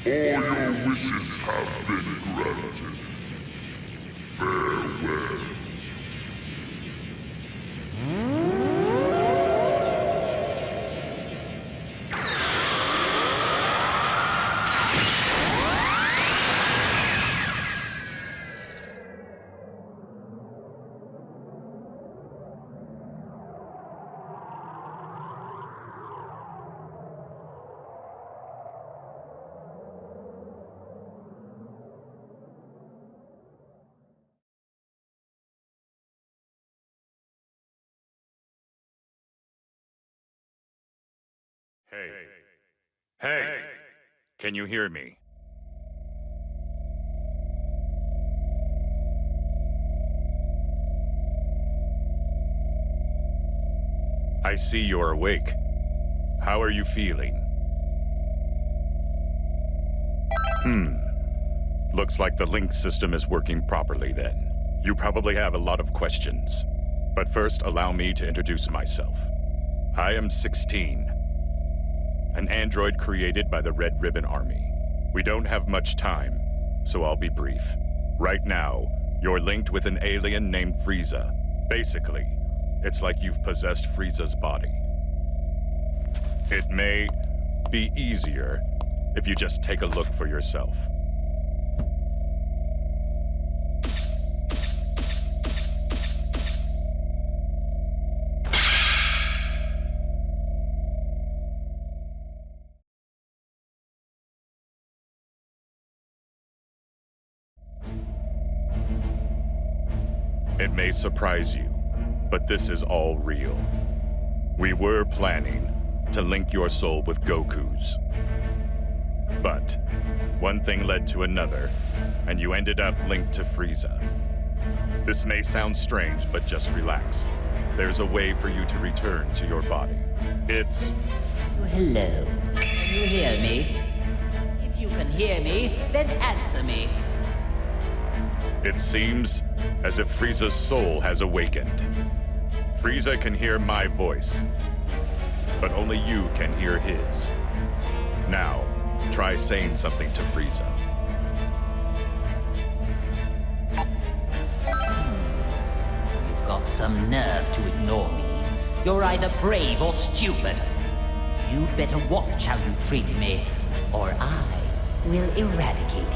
All your wishes have been granted. Farewell. Hey. Hey! Can you hear me? I see you're awake. How are you feeling? Looks like the link system is working properly then. You probably have a lot of questions. But first, allow me to introduce myself. I am 16. An android created by the Red Ribbon Army. We don't have much time, so I'll be brief. Right now, you're linked with an alien named Frieza. Basically, it's like you've possessed Frieza's body. It may be easier if you just take a look for yourself. It may surprise you, but this is all real. We were planning to link your soul with Goku's. But one thing led to another, and you ended up linked to Frieza. This may sound strange, but just relax. There's a way for you to return to your body. It's... Hello. Can you hear me? If you can hear me, then answer me. It seems as if Frieza's soul has awakened. Frieza can hear my voice, but only you can hear his. Now, try saying something to Frieza. You've got some nerve to ignore me. You're either brave or stupid. You'd better watch how you treat me, or I will eradicate you.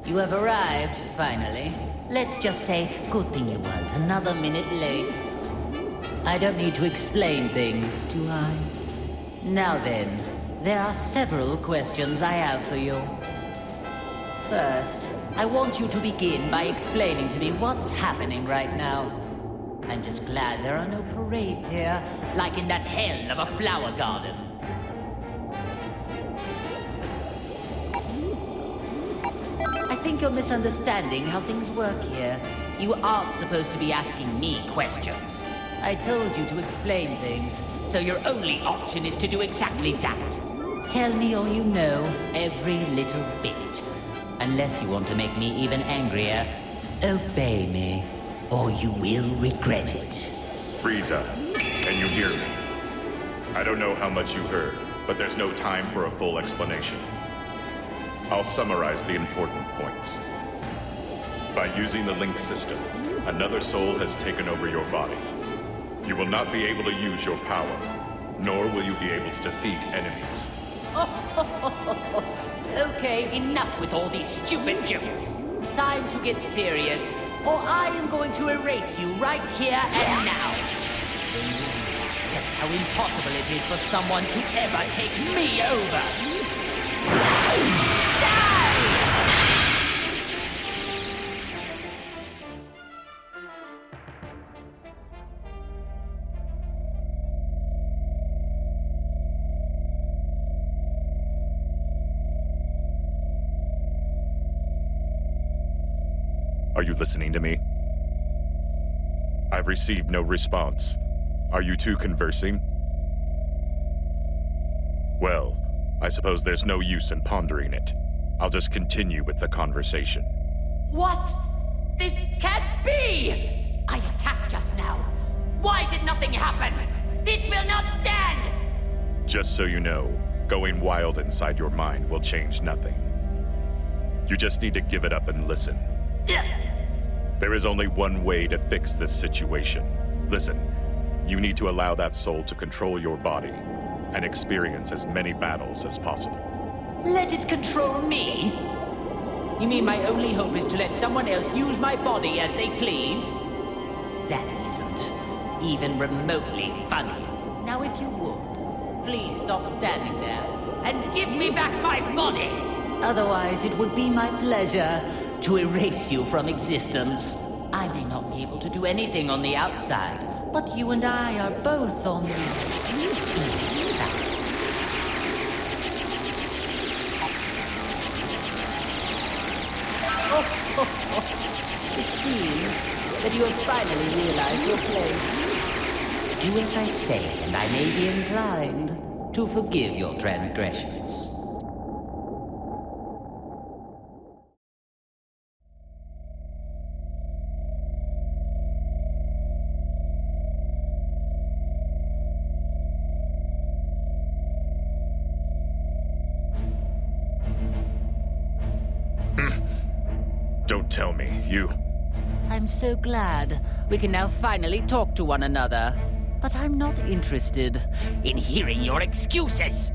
You have arrived, finally. Let's just say, good thing you weren't another minute late. I don't need to explain things, do I? Now then, there are several questions I have for you. First, I want you to begin by explaining to me what's happening right now. I'm just glad there are no parades here, like in that hell of a flower garden. I think you're misunderstanding how things work here. You aren't supposed to be asking me questions. I told you to explain things, so your only option is to do exactly that. Tell me all you know, every little bit. Unless you want to make me even angrier, obey me, or you will regret it. Frieza, can you hear me? I don't know how much you heard, but there's no time for a full explanation. I'll summarize the important points. By using the link system, another soul has taken over your body. You will not be able to use your power, nor will you be able to defeat enemies. Okay, enough with all these stupid jokes. Time to get serious, or I am going to erase you right here and now. Then you realize just how impossible it is for someone to ever take me over. Are you listening to me? I've received no response. Are you two conversing? Well, I suppose there's no use in pondering it. I'll just continue with the conversation. What? This can't be! I attacked just now. Why did nothing happen? This will not stand! Just so you know, going wild inside your mind will change nothing. You just need to give it up and listen. There is only one way to fix this situation. Listen, you need to allow that soul to control your body and experience as many battles as possible. Let it control me? You mean my only hope is to let someone else use my body as they please? That isn't even remotely funny. Now if you would, please stop standing there and give me back my body! Otherwise, it would be my pleasure to erase you from existence. I may not be able to do anything on the outside, but you and I are both on the inside. It seems that you have finally realized your place. Do as I say, and I may be inclined to forgive your transgressions. Don't tell me, you... I'm so glad we can now finally talk to one another. But I'm not interested in hearing your excuses.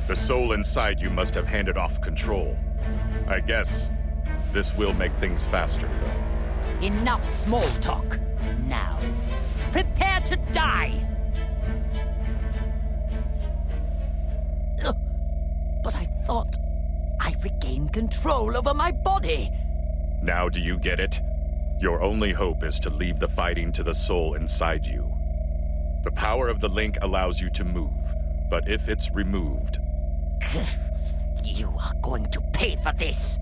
The soul inside you must have handed off control. I guess this will make things faster, though. Enough small talk. Now, prepare to die! Ugh. But I thought I regained control over my body. Now do you get it? Your only hope is to leave the fighting to the soul inside you. The power of the link allows you to move, but if it's removed... You are going to pay for this!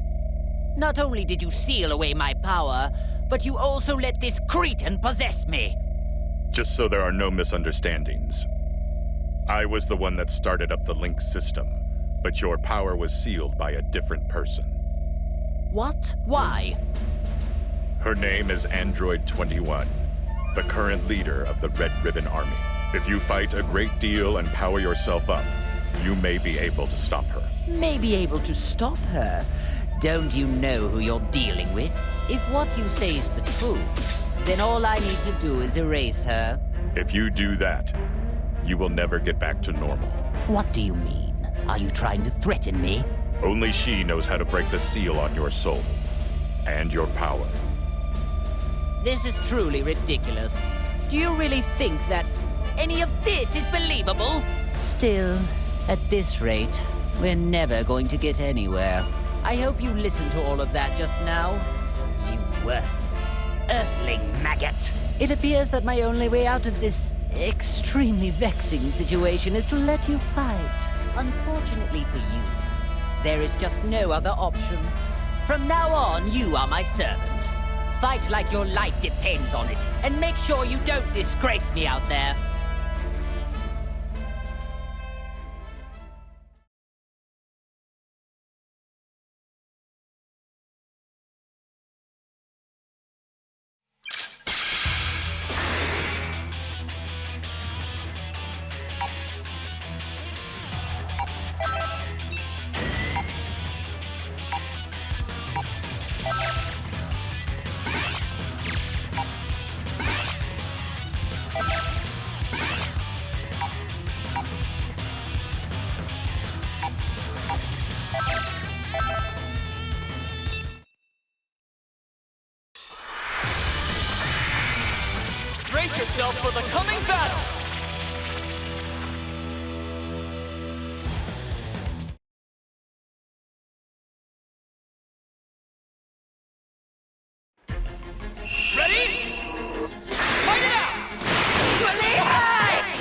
Not only did you seal away my power, but you also let this cretin possess me! Just so there are no misunderstandings. I was the one that started up the link system, but your power was sealed by a different person. What? Why? Her name is Android 21, the current leader of the Red Ribbon Army. If you fight a great deal and power yourself up, you may be able to stop her. May be able to stop her? Don't you know who you're dealing with? If what you say is the truth, then all I need to do is erase her. If you do that, you will never get back to normal. What do you mean? Are you trying to threaten me? Only she knows how to break the seal on your soul and your power. This is truly ridiculous. Do you really think that any of this is believable? Still, at this rate, we're never going to get anywhere. I hope you listened to all of that just now. You worthless, earthling maggot. It appears that my only way out of this extremely vexing situation is to let you fight. Unfortunately for you, there is just no other option. From now on, you are my servant. Fight like your life depends on it, and make sure you don't disgrace me out there. Brace yourself for the coming battle! Ready? Fight it out! Actually hurt!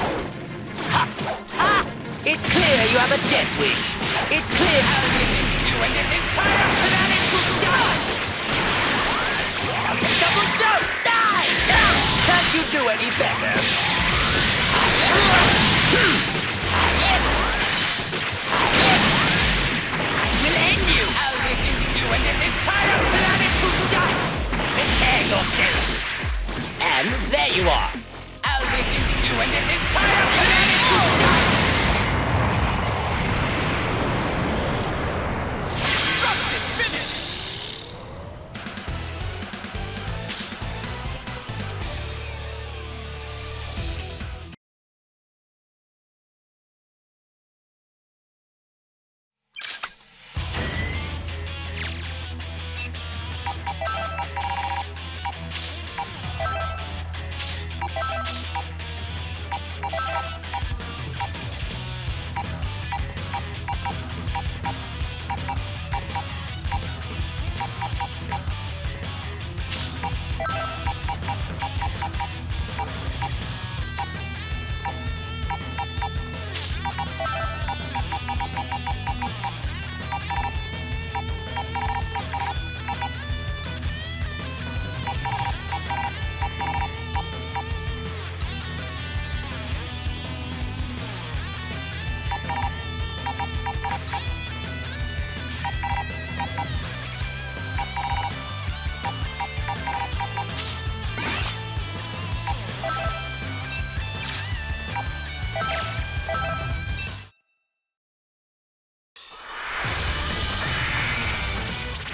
Ha! Ha! It's clear you have a death wish. It's clear I'll reduce you and this entire planet to dust! I'll take double dose! Die! Can't you do any better? I will end you!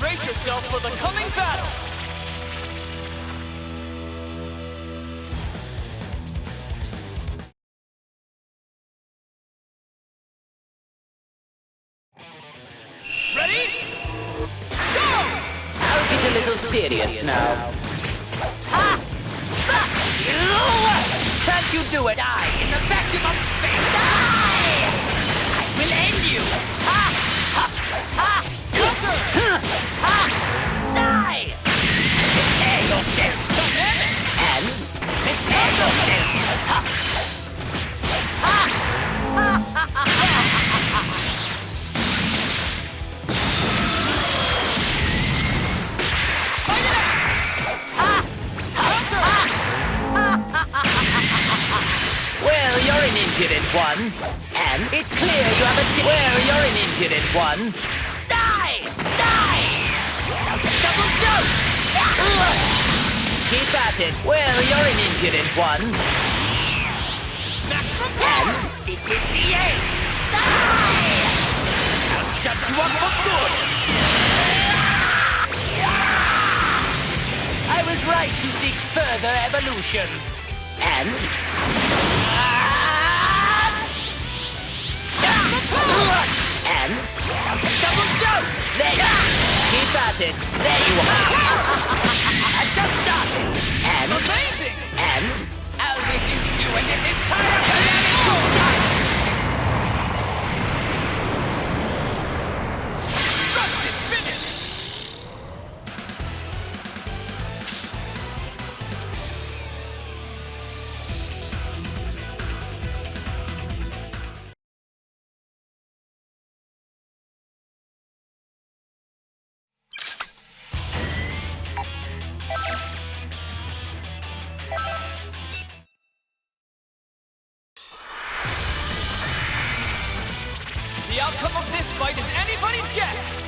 Brace yourself for the coming battle! Ready? Go! I'll get a little serious now. Ha! Can't you do it? Die in the vacuum of space! Die! I will end you! Ha! Ha! Ha! Counter! Ha! Die! Prepare yourself! And prepare yourself! Ha! Ha! Well, you're an impudent one. And it's clear you have a well, you're an impudent one. Die! Die! Double dose! Keep at it. Well, you're an impudent one. Maximum power! And this is the end! Die! I'll shut you up for good! I was right to seek further evolution. And... And... Double dose! There you are! Keep at it! There you are! Just started! And... Amazing! And... I'll reduce you and this entire planet to dust! Destructive finish! The outcome of this fight is anybody's guess!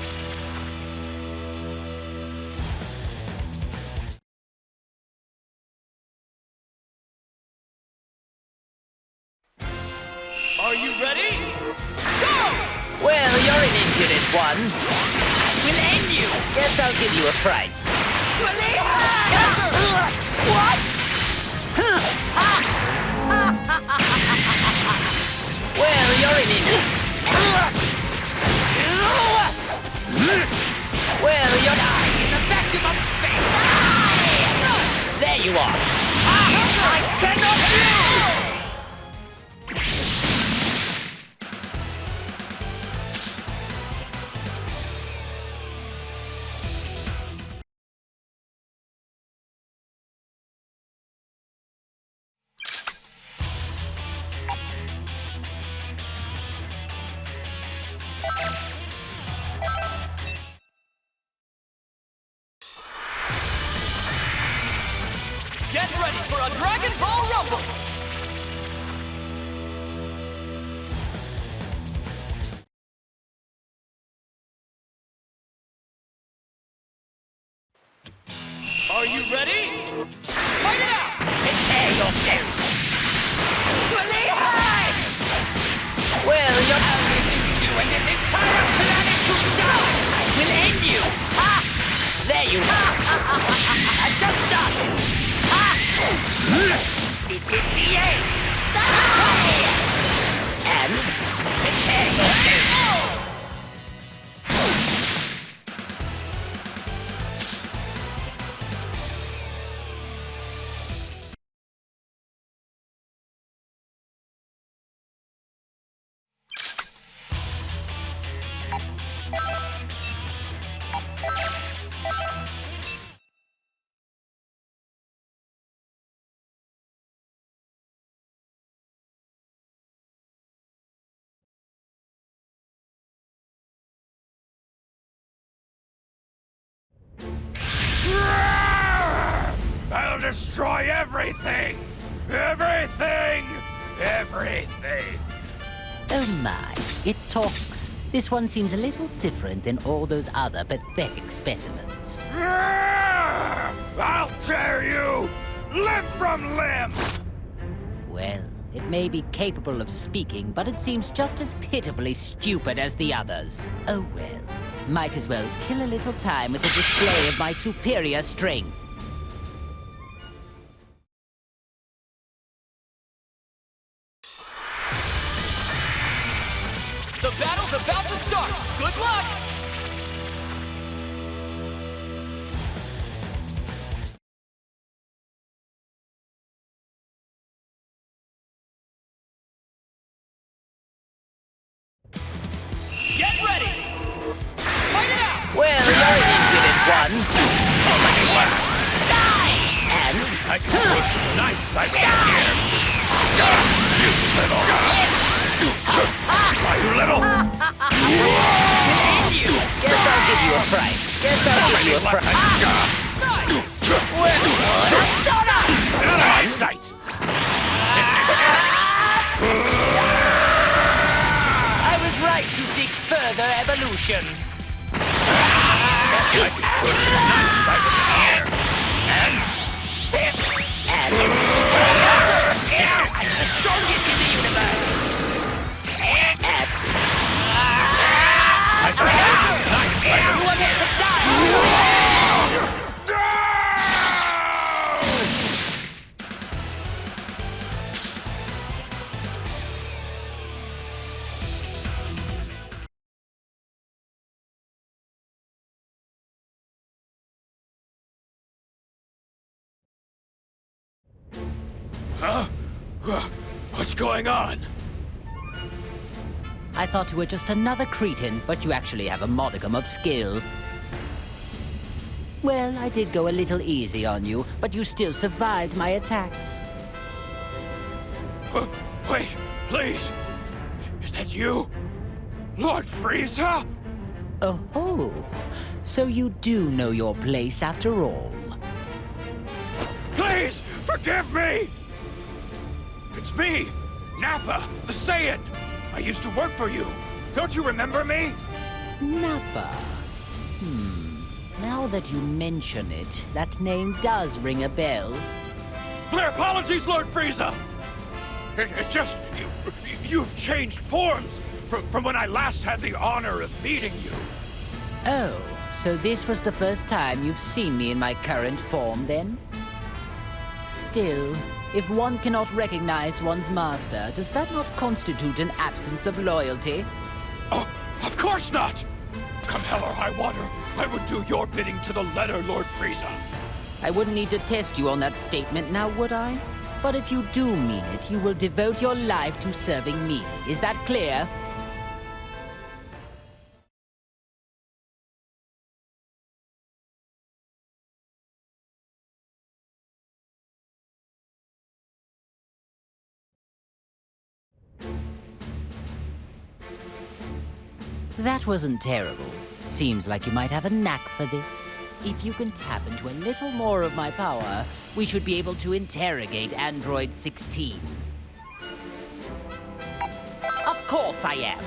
Are you ready? Go! Well, you're an impudent one. I will end you! Guess I'll give you a fright. Counter! What? Well, you're an impudent... Well, you're... Die in the vacuum of space! Die! There you are! I cannot lose! Get ready for a Dragon Ball Rumble! Are you ready? Fight it out! Prepare yourself! Well, you're... I'll reduce you and this entire planet to dust! I will end you! Ha! There you are! I just started! Ha! This is the end! And prepare yourself! I'll destroy everything! Everything! Everything! Oh my, it talks. This one seems a little different than all those other pathetic specimens. I'll tear you limb from limb! Well, it may be capable of speaking, but it seems just as pitifully stupid as the others. Oh well, Might as well kill a little time with a display of my superior strength. The battle's about to start! Good luck! Get ready! Fight it out! Well, you're an impudent one. Die! And? I can throw some nice sight here. You little... You little... Guess I'll give you a fright. Guess I'll give you a fright. Nice! Out of my sight! I was right to seek further evolution. I can throw some nice sight in the air. And... The strongest in the universe. I can throw some nice sight in You the are meant air. to die. What's going on? I thought you were just another cretin, but you actually have a modicum of skill. Well, I did go a little easy on you, but you still survived my attacks. Wait, please. Is that you? Lord Frieza? Oh, so you do know your place after all. Please, forgive me! It's me, Nappa, the Saiyan. I used to work for you. Don't you remember me? Nappa. Now that you mention it, that name does ring a bell. My apologies, Lord Frieza! It just... You've changed forms from when I last had the honor of meeting you. Oh, so this was the first time you've seen me in my current form, then? Still, if one cannot recognize one's master, does that not constitute an absence of loyalty? Oh, of course not! Come hell or high water, I would do your bidding to the letter, Lord Frieza. I wouldn't need to test you on that statement now, would I? But if you do mean it, you will devote your life to serving me. Is that clear? That wasn't terrible. Seems like you might have a knack for this. If you can tap into a little more of my power, we should be able to interrogate Android 16. Of course I am.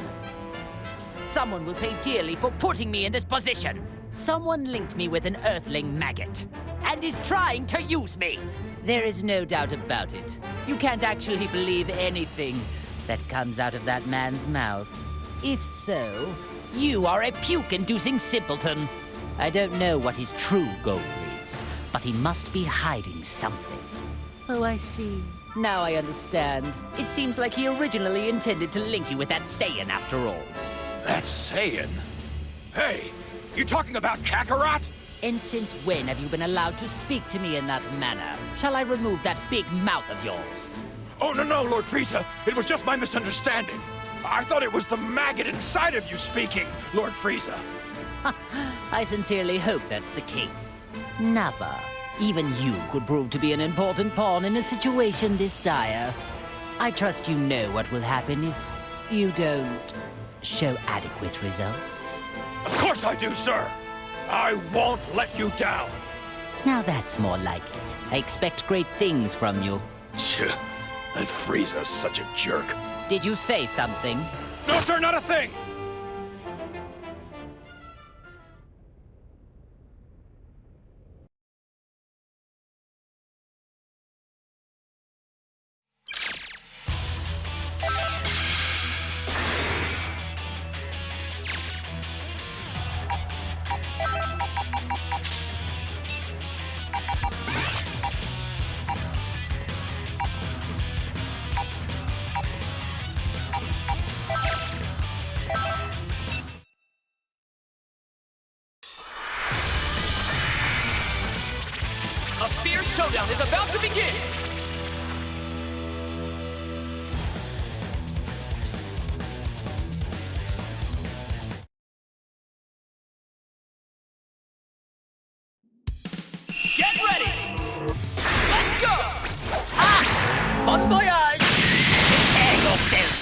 Someone will pay dearly for putting me in this position. Someone linked me with an Earthling maggot and is trying to use me. There is no doubt about it. You can't actually believe anything that comes out of that man's mouth. If so, you are a puke-inducing simpleton. I don't know what his true goal is, but he must be hiding something. Oh, I see. Now I understand. It seems like he originally intended to link you with that Saiyan after all. That Saiyan? Hey, you talking about Kakarot? And since when have you been allowed to speak to me in that manner? Shall I remove that big mouth of yours? Oh, no, Lord Frieza. It was just my misunderstanding. I thought it was the maggot inside of you speaking, Lord Frieza. I sincerely hope that's the case. Nappa, even you could prove to be an important pawn in a situation this dire. I trust you know what will happen if you don't show adequate results. Of course I do, sir. I won't let you down. Now that's more like it. I expect great things from you. That Frieza's such a jerk. Did you say something? No, sir, not a thing. A fierce showdown is about to begin! Get ready! Let's go! Bon voyage! Prepare yourself!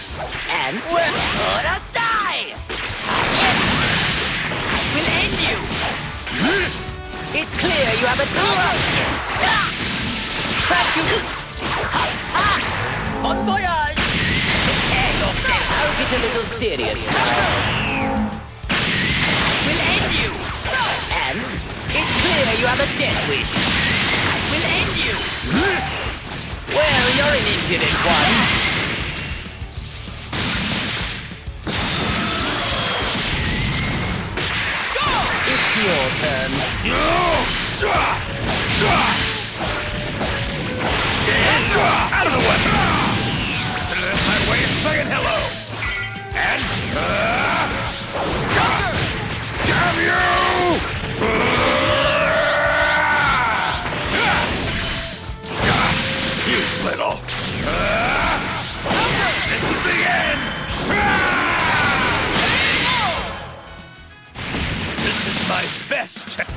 And we're gonna die! I will end you! It's clear you have a option! Crack you! Bon voyage! Prepare yourself! I'll get a little serious now. I will end you! And it's clear you have a death wish. I will end you! Well, you're an impudent one. Go! It's your turn. Out of the way! Consider this my way of saying hello. And, Counter! damn you! You little... Counter! This is the end! This is my best chance.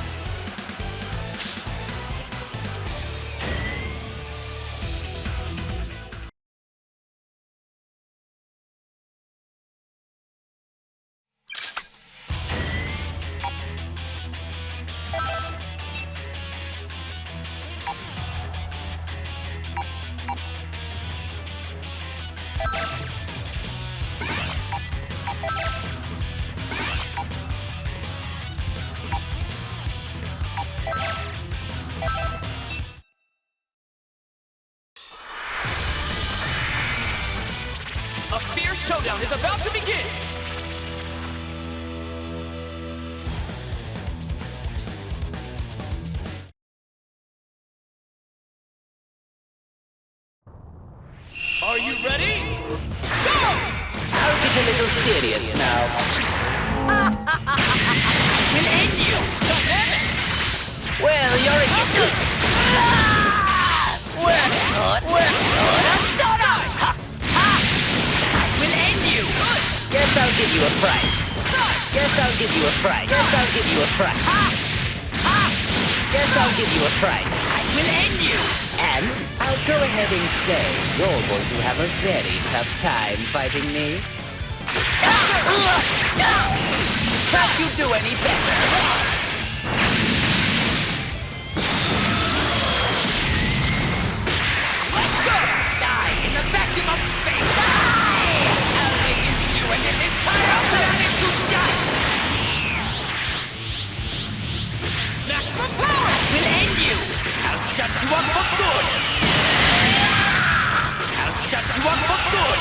A fierce showdown is about to begin! Are you ready? Go! I'll get a little serious now. I will end you! Dynamic! Well, you're a good. We're gonna soda! I will end you! Guess I'll give you a fright. Guess I'll give you a fright. Guess I'll give you a fright. Guess I'll give you a fright. I will end you! And I'll go ahead and say you're going to have a very tough time fighting me. Can't you do any better? Let's go! Die in the vacuum of space! Die! I'll reduce you and this entire planet to dust! Maximum power! I will end you! I'll shut you up for good! I'll shut you up for good!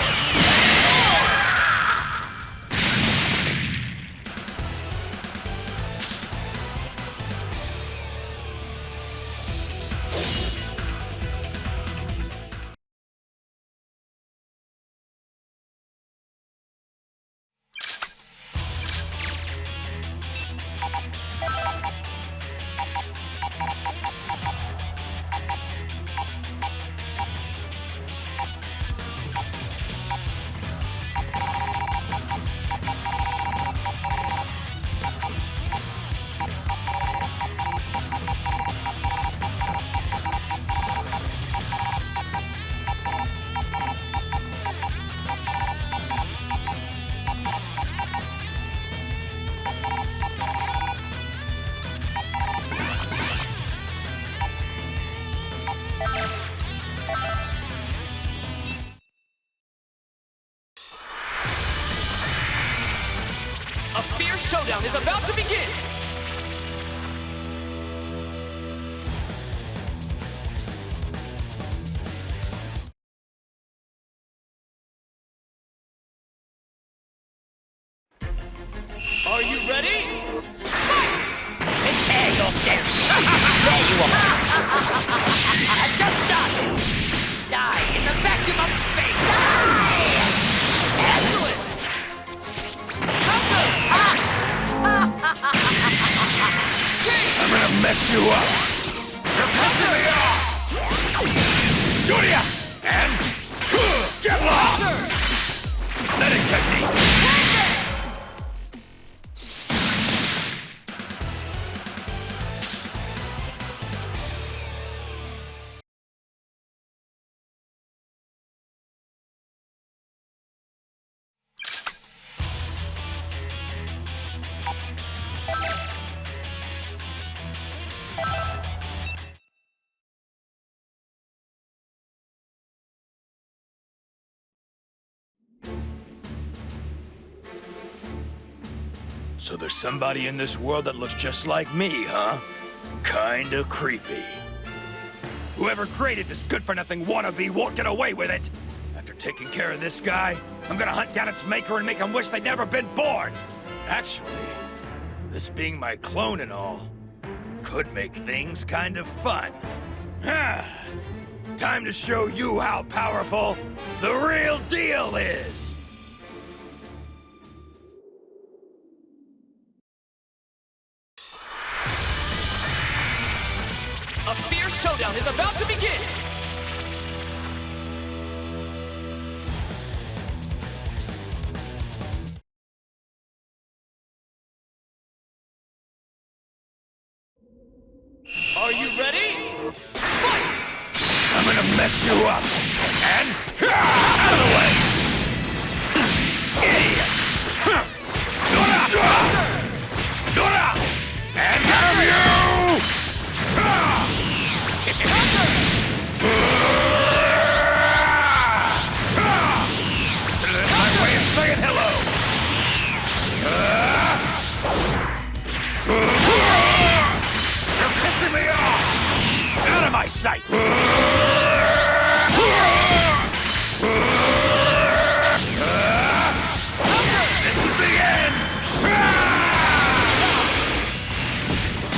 A fierce showdown is about to begin! Are you ready? Fight! Prepare yourself! There you are! Just started! Die in the vacuum of space! Die! Excellent! Counter! I'm gonna mess you up! Counter! Doria! And... Get lost! Pathetic technique! So there's somebody in this world that looks just like me, huh? Kinda creepy. Whoever created this good-for-nothing wannabe won't get away with it! After taking care of this guy, I'm gonna hunt down its maker and make him wish they'd never been born! Actually, this being my clone and all, could make things kind of fun. Time to show you how powerful the real deal is! A fierce showdown is about to begin! Are you ready? Fight! I'm gonna mess you up! And... out of the way! Idiot! Dora! And have you! Consider this my way of saying hello! You're pissing me off! Out of my sight! This is the end!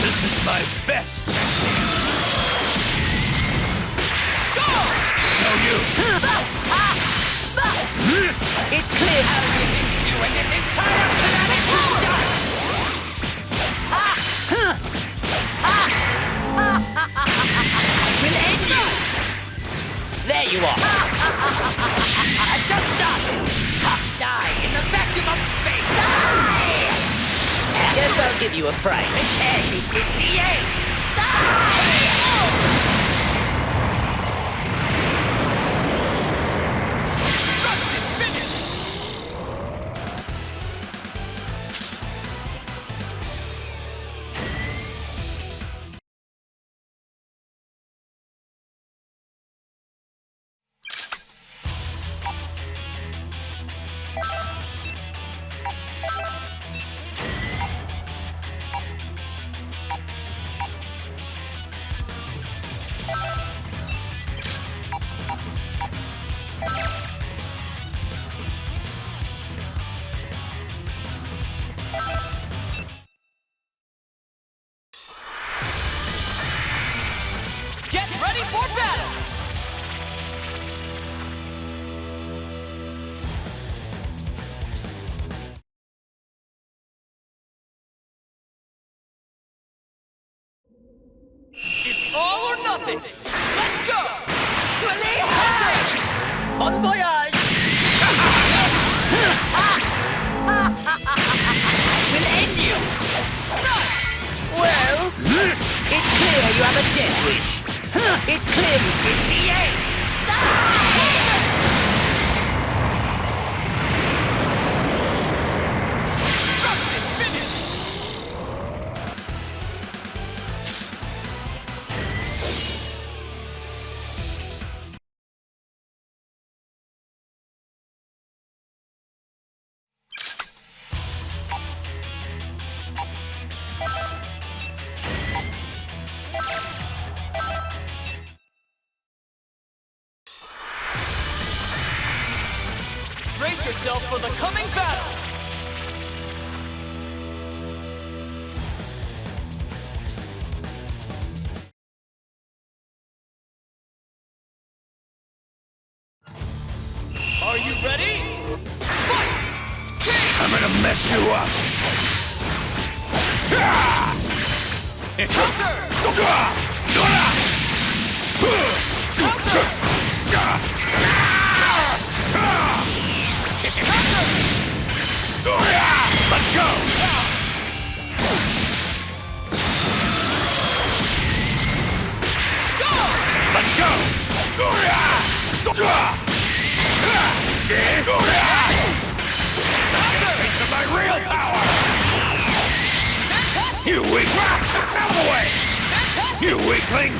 This is my best! No use! It's clear how we beat you and this entire planet to dust! We'll end you! There you are! Just started! Die in the vacuum of space! Die! Guess I'll give you a fright. Hey, this is the end! Die! Get ready for battle! It's all or nothing! Let's go! Surely! Bon voyage! We'll end you! Well, it's clear you have a death wish. It's clear this is the end! Destructive finish! Brace yourself for the coming battle! Are you ready? Fight! I'm gonna mess you up! Counter! Counter! Let's go! Let's go! Taste of my real power! Fantastic! You weak! Out of the way! Fantastic! You weakling!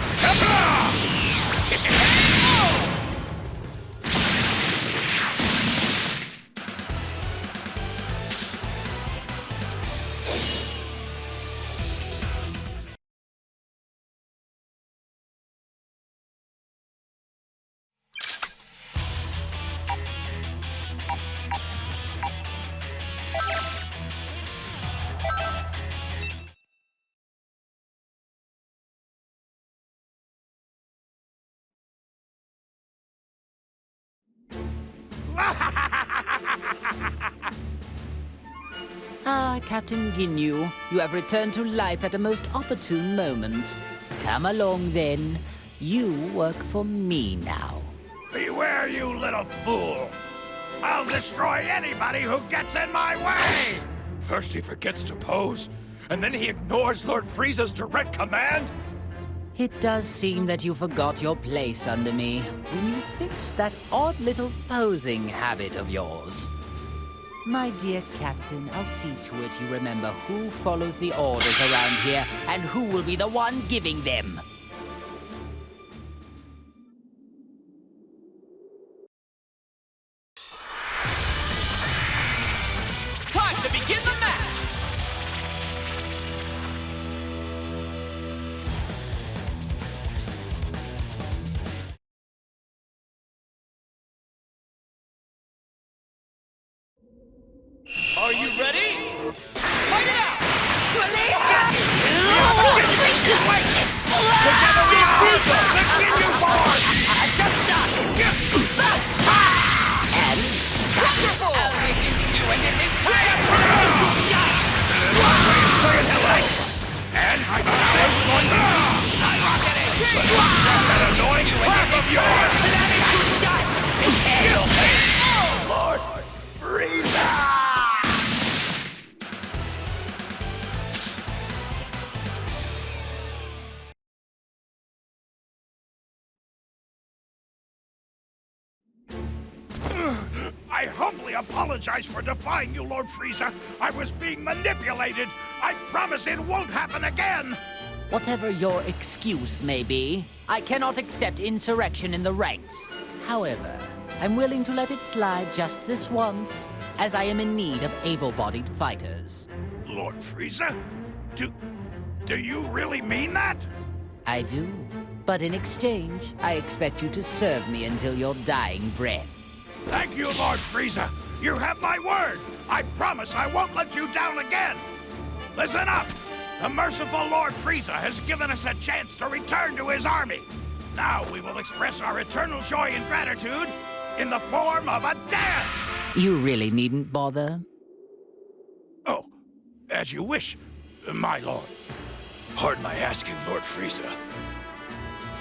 Ah, Captain Ginyu, you have returned to life at a most opportune moment. Come along, then. You work for me now. Beware, you little fool! I'll destroy anybody who gets in my way! First he forgets to pose, and then he ignores Lord Frieza's direct command? It does seem that you forgot your place under me when you fixed that odd little posing habit of yours. My dear Captain, I'll see to it you remember who follows the orders around here and who will be the one giving them. Time to begin the match! Are you ready? Fight it out! Together we are Friezal! Let's get you forward! Just started! And Wonderful! I'll reduce you in this entire One way of saying hello! And now it's going to Change! that annoying laugh of yours! Lord Frieza! I humbly apologize for defying you, Lord Frieza. I was being manipulated. I promise it won't happen again. Whatever your excuse may be, I cannot accept insurrection in the ranks. However, I'm willing to let it slide just this once, as I am in need of able-bodied fighters. Lord Frieza? Do you really mean that? I do. But in exchange, I expect you to serve me until your dying breath. Thank you, Lord Frieza. You have my word. I promise I won't let you down again. Listen up. The merciful Lord Frieza has given us a chance to return to his army. Now we will express our eternal joy and gratitude in the form of a dance. You really needn't bother. Oh, as you wish, my lord. Pardon my asking, Lord Frieza.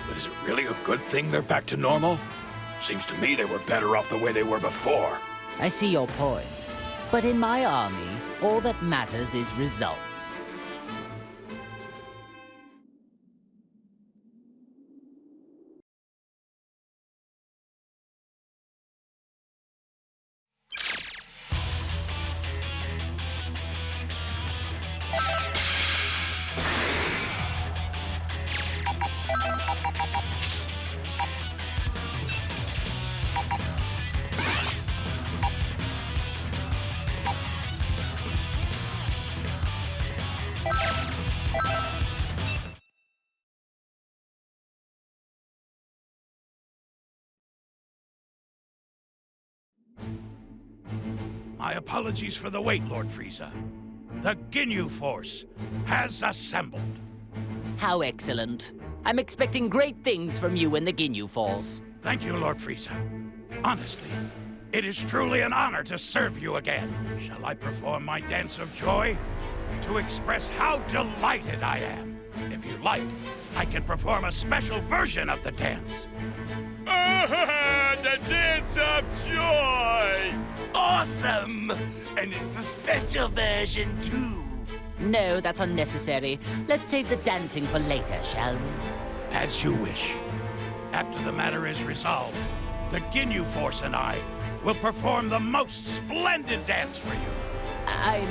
But is it really a good thing they're back to normal? Seems to me they were better off the way they were before. I see your point. But in my army, all that matters is results. My apologies for the wait, Lord Frieza. The Ginyu Force has assembled. How excellent. I'm expecting great things from you and the Ginyu Force. Thank you, Lord Frieza. Honestly, it is truly an honor to serve you again. Shall I perform my dance of joy to express how delighted I am? If you like, I can perform a special version of the dance. The dance of joy! Awesome! And it's the special version, too. No, that's unnecessary. Let's save the dancing for later, shall we? As you wish. After the matter is resolved, the Ginyu Force and I will perform the most splendid dance for you. I'm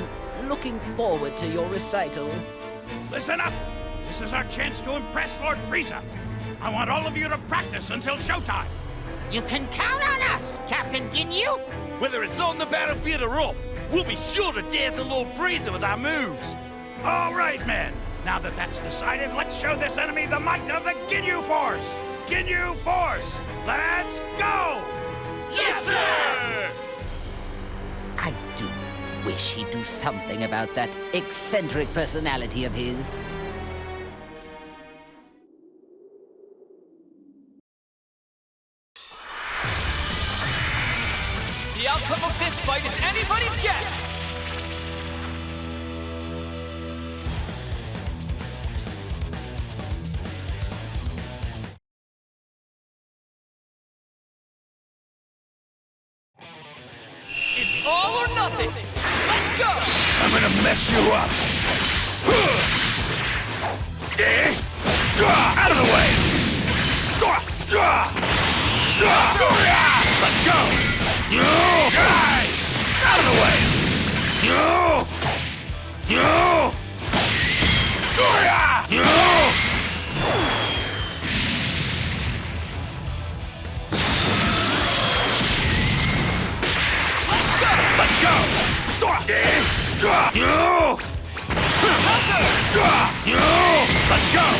looking forward to your recital. Listen up! This is our chance to impress Lord Frieza. I want all of you to practice until showtime. You can count on us, Captain Ginyu! Whether it's on the battlefield or off, we'll be sure to dazzle Lord Frieza with our moves. All right, men. Now that that's decided, let's show this enemy the might of the Ginyu Force! Ginyu Force! Let's go! Yes, sir! I do wish he'd do something about that eccentric personality of his. The outcome of this fight is anybody's guess! It's all or nothing! Let's go! I'm gonna mess you up! Out of the way! Let's go! Out of the way! Let's go! Let's go!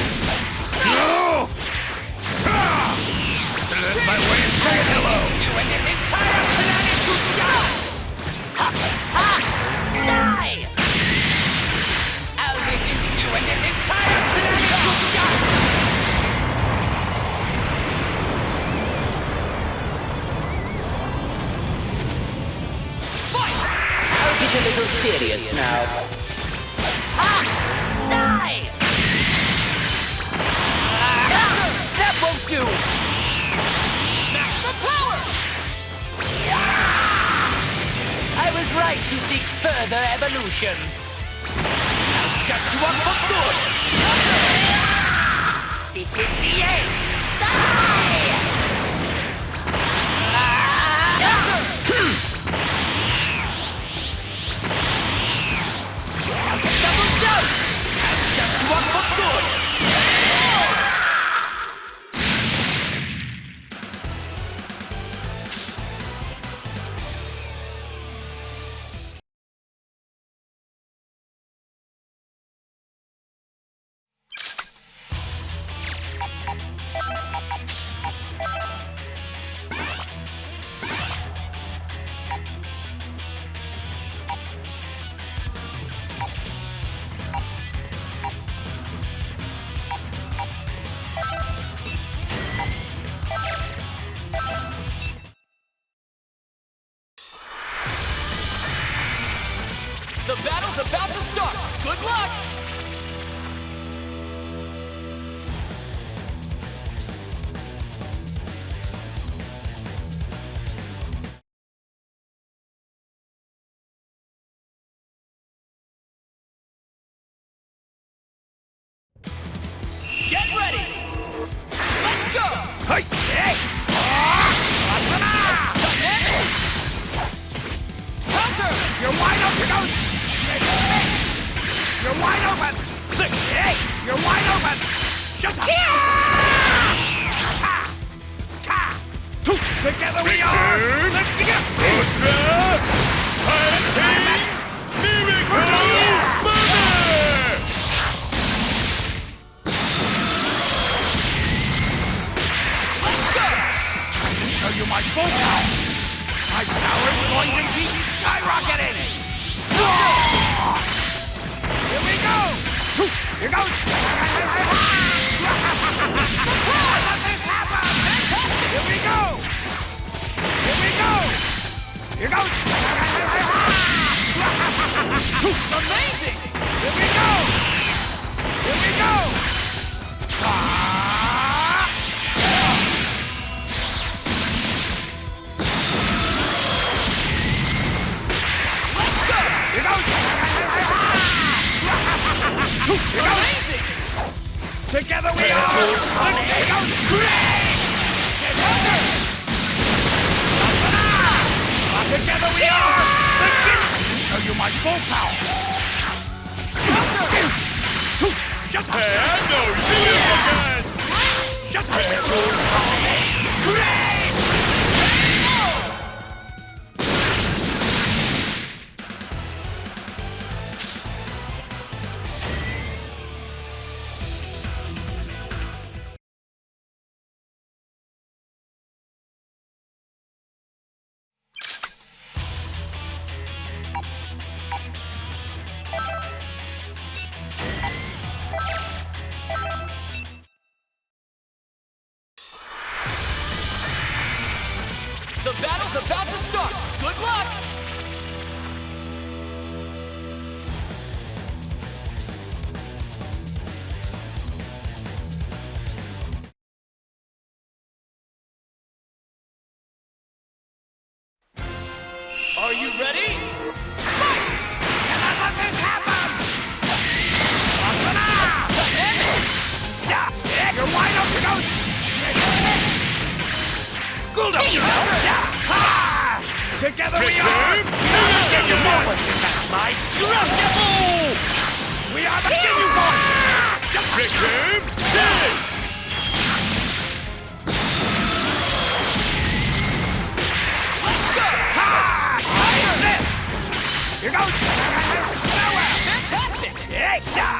That's my way of saying hello! You and this entire planet to die! Ha! Ha! Die! I'll reduce you and this entire planet to dust! Fight! I'll get a little serious now. Ha! Die! That won't do! Maximum power! I was right to seek further evolution. I'll shut you up for good! This is the end! Die! Double dose! I'll shut you up for good! The battle's about to start! Good luck! Get ready! Let's go! Hey! Hey! Counter! You're wide open! You're wide open! Sick! Hey! You're wide open! Shut up! Together we are! Let's go! Time to show you my full power! My power's going to keep skyrocketing! Here we go! Here goes! Nothing's happened! Fantastic! Here we go! Here we go! Here goes! Amazing! Here we go! Here we go! Amazing! Together we are Together we are show you my full power! Shut up! No, do it again! Shut up! The battle's about to start! Good luck! Are you ready? Fight! Cannot let this happen! You're wide open, Ghost! Guldo! Together we are! No one can match my Shirrako! We are the Ginyu Boys! Let's go! Here goes! Nowhere! Fantastic! Nice!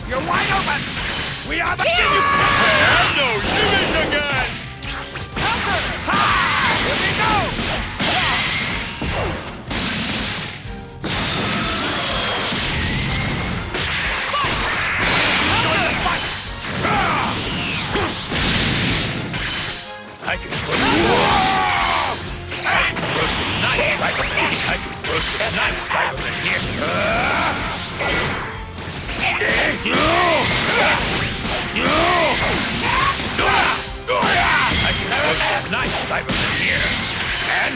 You're wide open! We are the Ginyu! No, you it again! Counter! Here we go! I can throw some nice Cybermen. I can throw some nice Cybermen here. I can throw some nice Cybermen here. And...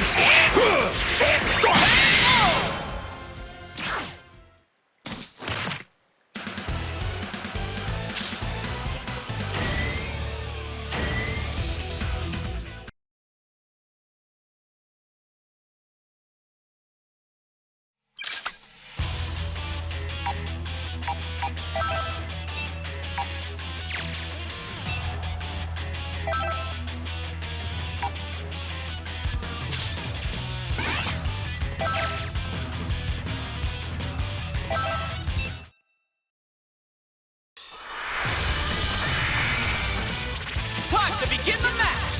Time to begin the match!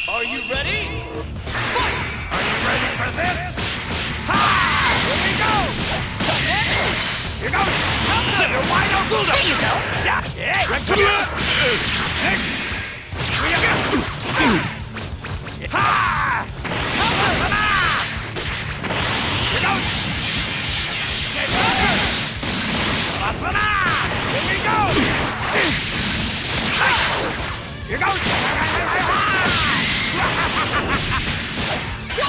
Are you ready? Fight! Are you ready for this? Ha! Here we go! Dynamic! Here goes! Counter! You're wide open! There you go! Ha! Counter! Here goes! Asana! Here we go! Here goes!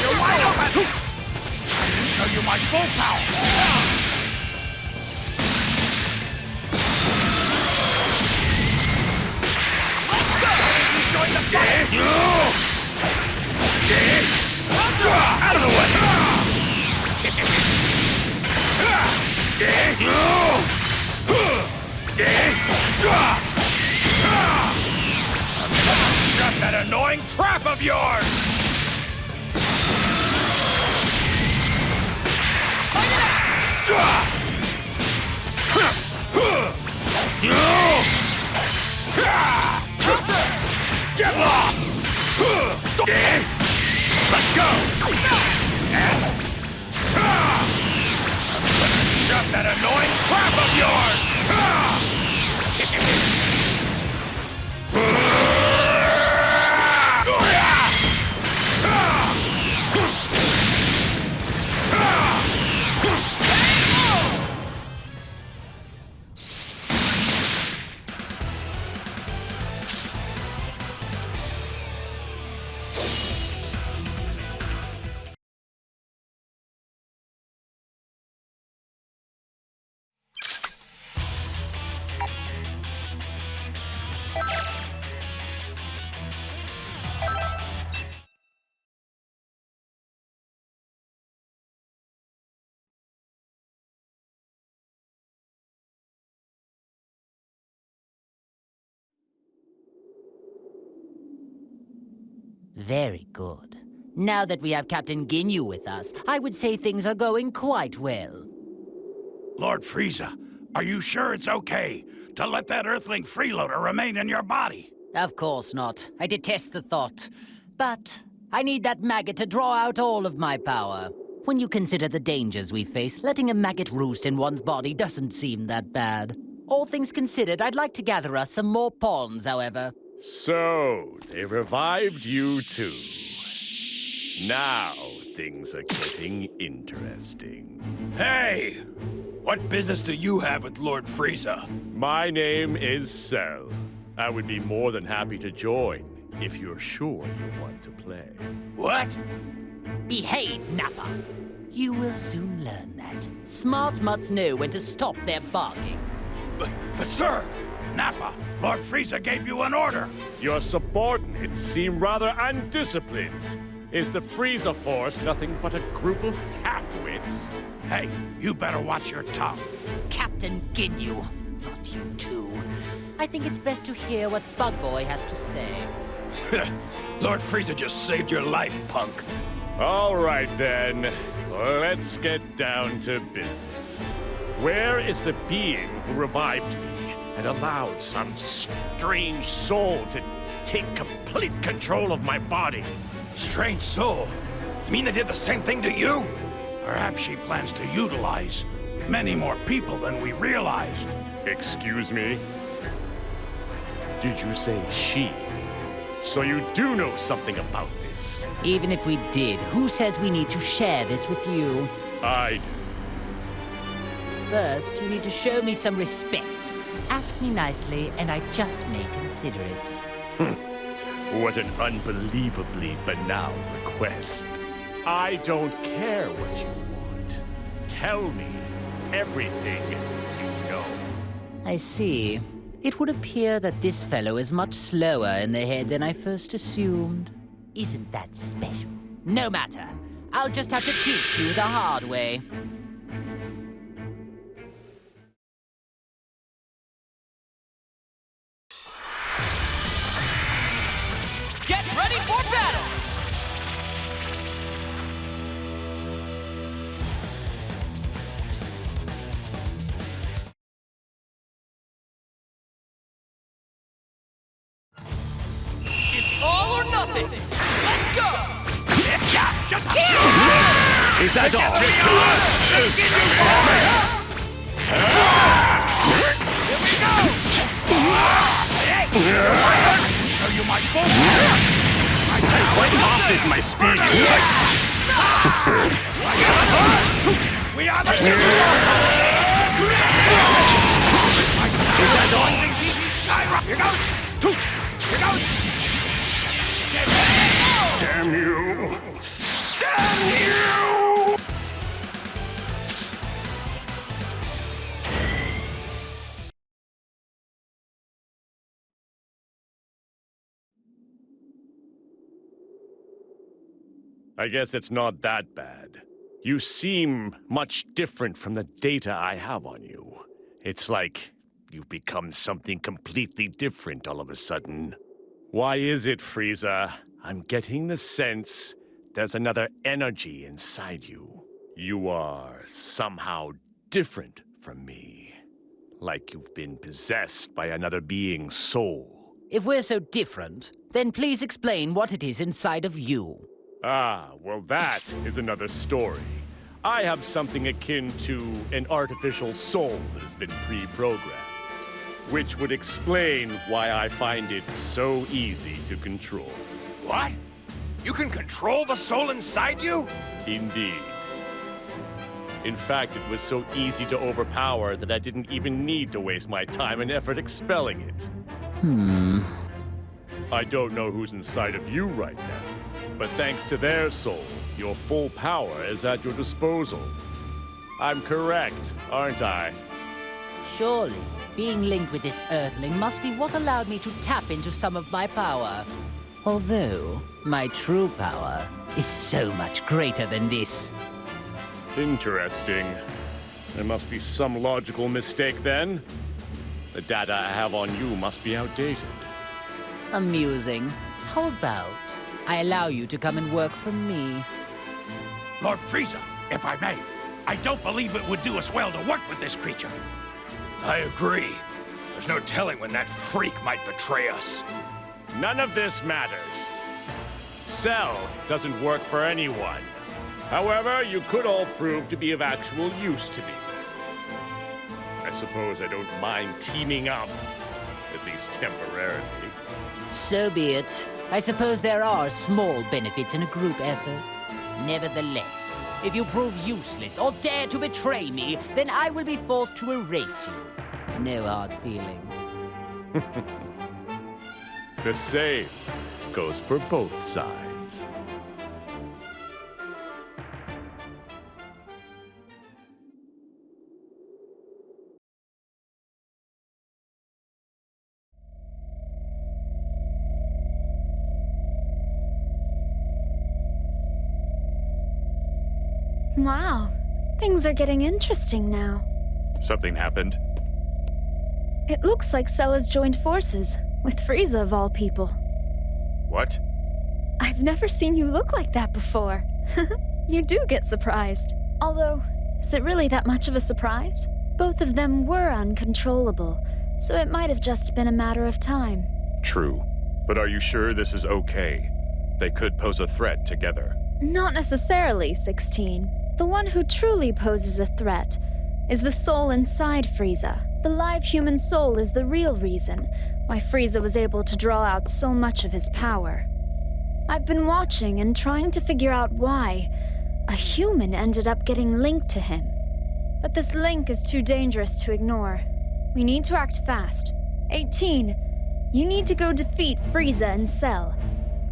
You're wide open! I'll show you my full power! Let's go! Join the fight! Out of the way! Shut that annoying trap of yours! Fight it out! Counter! Get lost! Let's go! And... shut that annoying trap of yours! Very good. Now that we have Captain Ginyu with us, I would say things are going quite well. Lord Frieza, are you sure it's okay to let that Earthling freeloader remain in your body? Of course not. I detest the thought. But I need that maggot to draw out all of my power. When you consider the dangers we face, letting a maggot roost in one's body doesn't seem that bad. All things considered, I'd like to gather us some more pawns, however. So, they revived you too. Now, things are getting interesting. Hey! What business do you have with Lord Frieza? My name is Cell. I would be more than happy to join, if you're sure you want to play. What? Behave, Nappa. You will soon learn that. Smart mutts know when to stop their barking. But sir, Nappa, Lord Frieza gave you an order. Your subordinates seem rather undisciplined. Is the Frieza Force nothing but a group of half-wits? Hey, you better watch your tongue. Captain Ginyu, not you too. I think it's best to hear what Bug Boy has to say. Lord Frieza just saved your life, punk. All right, then. Let's get down to business. Where is the being who revived me and allowed some strange soul to take complete control of my body? Strange soul? You mean they did the same thing to you? Perhaps she plans to utilize many more people than we realized. Excuse me? Did you say she? So you do know something about this? Even if we did, who says we need to share this with you? I do. First, you need to show me some respect. Ask me nicely, and I just may consider it. What an unbelievably banal request. I don't care what you want. Tell me everything you know. I see. It would appear that this fellow is much slower in the head than I first assumed. Isn't that special? No matter. I'll just have to teach you the hard way. Get ready for battle! It's all or nothing! Let's go! Is that all? Here we go! Show you my full I'm quite confident in my speed. We are the Is that all? Skyrocket! Here goes! Here goes! Damn you! Damn you! I guess it's not that bad. You seem much different from the data I have on you. It's like you've become something completely different all of a sudden. Why is it, Frieza? I'm getting the sense there's another energy inside you. You are somehow different from me. Like you've been possessed by another being's soul. If we're so different, then please explain what it is inside of you. Ah, well that is another story. I have something akin to an artificial soul that has been pre-programmed, which would explain why I find it so easy to control. What? You can control the soul inside you? Indeed. In fact, it was so easy to overpower that I didn't even need to waste my time and effort expelling it. I don't know who's inside of you right now, but thanks to their soul, your full power is at your disposal. I'm correct, aren't I? Surely, being linked with this Earthling must be what allowed me to tap into some of my power. Although, my true power is so much greater than this. Interesting. There must be some logical mistake then. The data I have on you must be outdated. Amusing. How about I allow you to come and work for me. Lord Frieza, if I may, I don't believe it would do us well to work with this creature. I agree. There's no telling when that freak might betray us. None of this matters. Cell doesn't work for anyone. However, you could all prove to be of actual use to me. I suppose I don't mind teaming up, at least temporarily. So be it. I suppose there are small benefits in a group effort. Nevertheless, if you prove useless or dare to betray me, then I will be forced to erase you. No hard feelings. The same goes for both sides. Wow, things are getting interesting now. Something happened? It looks like Cell has joined forces, with Frieza of all people. What? I've never seen you look like that before. You do get surprised. Although, is it really that much of a surprise? Both of them were uncontrollable, so it might have just been a matter of time. True. But are you sure this is okay? They could pose a threat together. Not necessarily, 16. The one who truly poses a threat is the soul inside Frieza. The live human soul is the real reason why Frieza was able to draw out so much of his power. I've been watching and trying to figure out why a human ended up getting linked to him. But this link is too dangerous to ignore. We need to act fast. 18, you need to go defeat Frieza and Cell.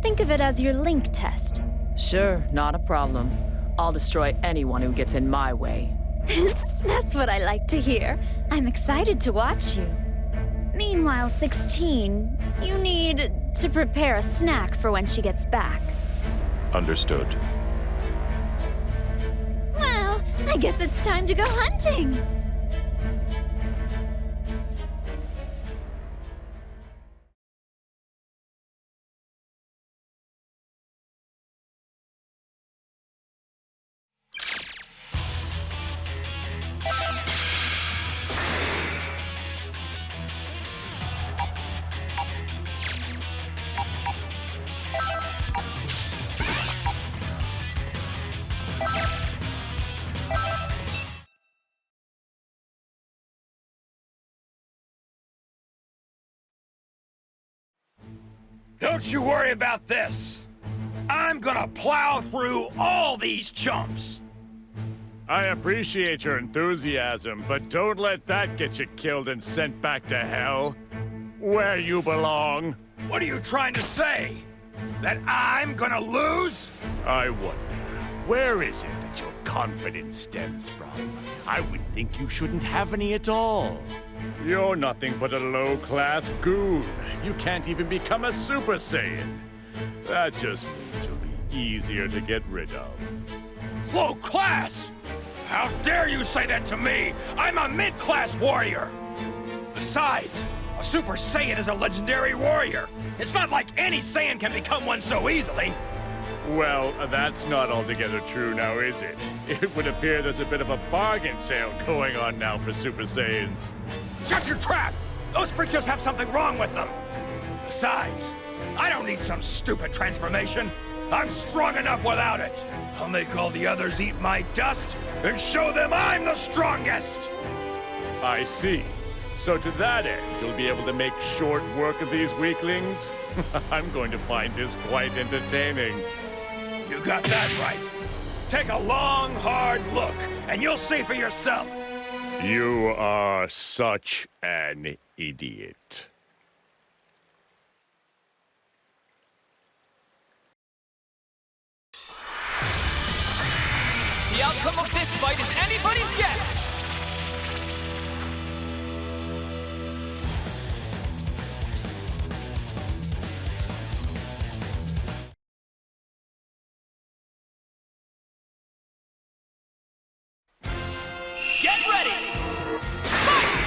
Think of it as your link test. Sure, not a problem. I'll destroy anyone who gets in my way. That's what I like to hear. I'm excited to watch you. Meanwhile, 16, you need to prepare a snack for when she gets back. Understood. Well, I guess it's time to go hunting. Don't you worry about this. I'm gonna plow through all these chumps. I appreciate your enthusiasm, but don't let that get you killed and sent back to hell, where you belong. What are you trying to say? That I'm gonna lose? I wonder, where is it that your confidence stems from? I would think you shouldn't have any at all. You're nothing but a low-class goon. You can't even become a Super Saiyan. That just means you'll be easier to get rid of. Low class? How dare you say that to me? I'm a mid-class warrior. Besides, a Super Saiyan is a legendary warrior. It's not like any Saiyan can become one so easily. Well, that's not altogether true now, is it? It would appear there's a bit of a bargain sale going on now for Super Saiyans. Shut your trap! Those freaks just have something wrong with them. Besides, I don't need some stupid transformation. I'm strong enough without it. I'll make all the others eat my dust and show them I'm the strongest. I see. So to that end, you'll be able to make short work of these weaklings? I'm going to find this quite entertaining. You got that right. Take a long, hard look, and you'll see for yourself. You are such an idiot. The outcome of this fight is anybody's guess! Get ready! Fight!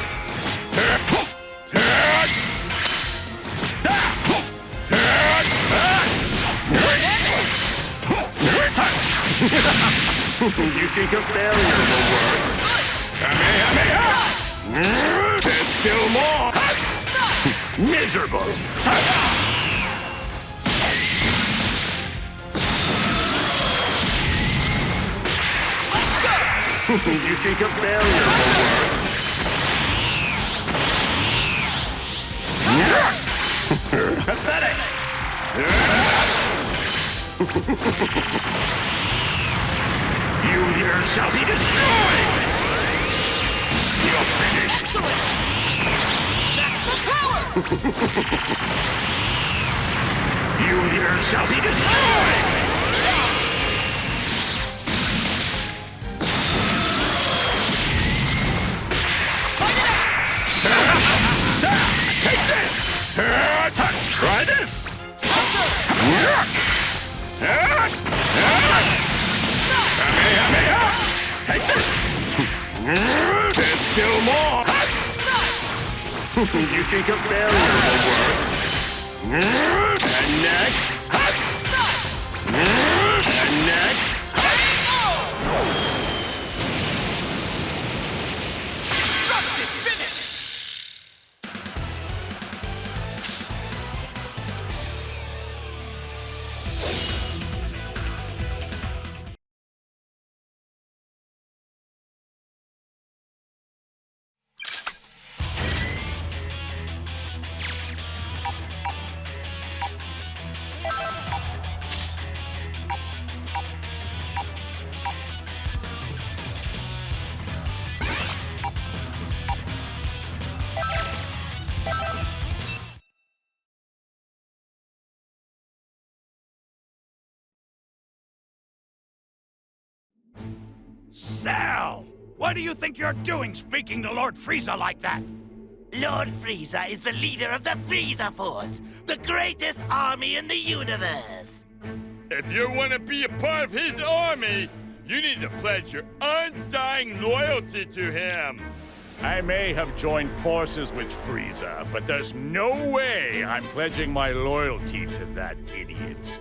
You think a failure will work? Kamehameha! There's still more! Miserable! You think a failure will work? Pathetic! You here shall be destroyed! You're finished! Maximum power! You here shall be destroyed! Take this! Try this! Take this! There's still more! You think a failure will work? And next! And next! Destructive finish! Sal! What do you think you're doing speaking to Lord Frieza like that? Lord Frieza is the leader of the Frieza Force, the greatest army in the universe. If you want to be a part of his army, you need to pledge your undying loyalty to him. I may have joined forces with Frieza, but there's no way I'm pledging my loyalty to that idiot.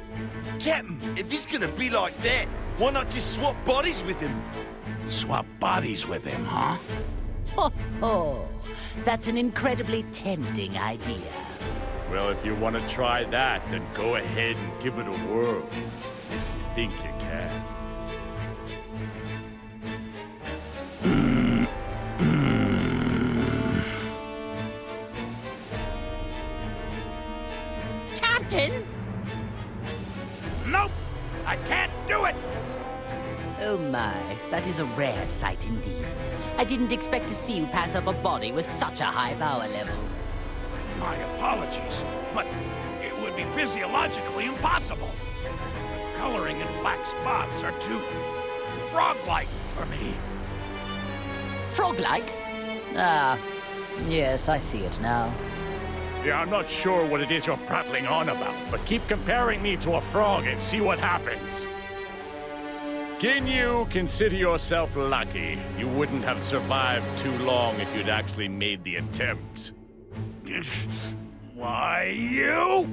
Captain, if he's gonna be like that, why not just swap bodies with him? Swap bodies with him, huh? Ho ho! That's an incredibly tempting idea. Well, if you want to try that, then go ahead and give it a whirl. If you think you can. Captain! Nope! I can't do it! Oh my, that is a rare sight indeed. I didn't expect to see you pass up a body with such a high power level. My apologies, but it would be physiologically impossible. The coloring in black spots are too frog-like for me. Frog-like? Ah, yes, I see it now. Yeah, I'm not sure what it is you're prattling on about, but keep comparing me to a frog and see what happens. Can you consider yourself lucky you wouldn't have survived too long if you'd actually made the attempt? Why, you?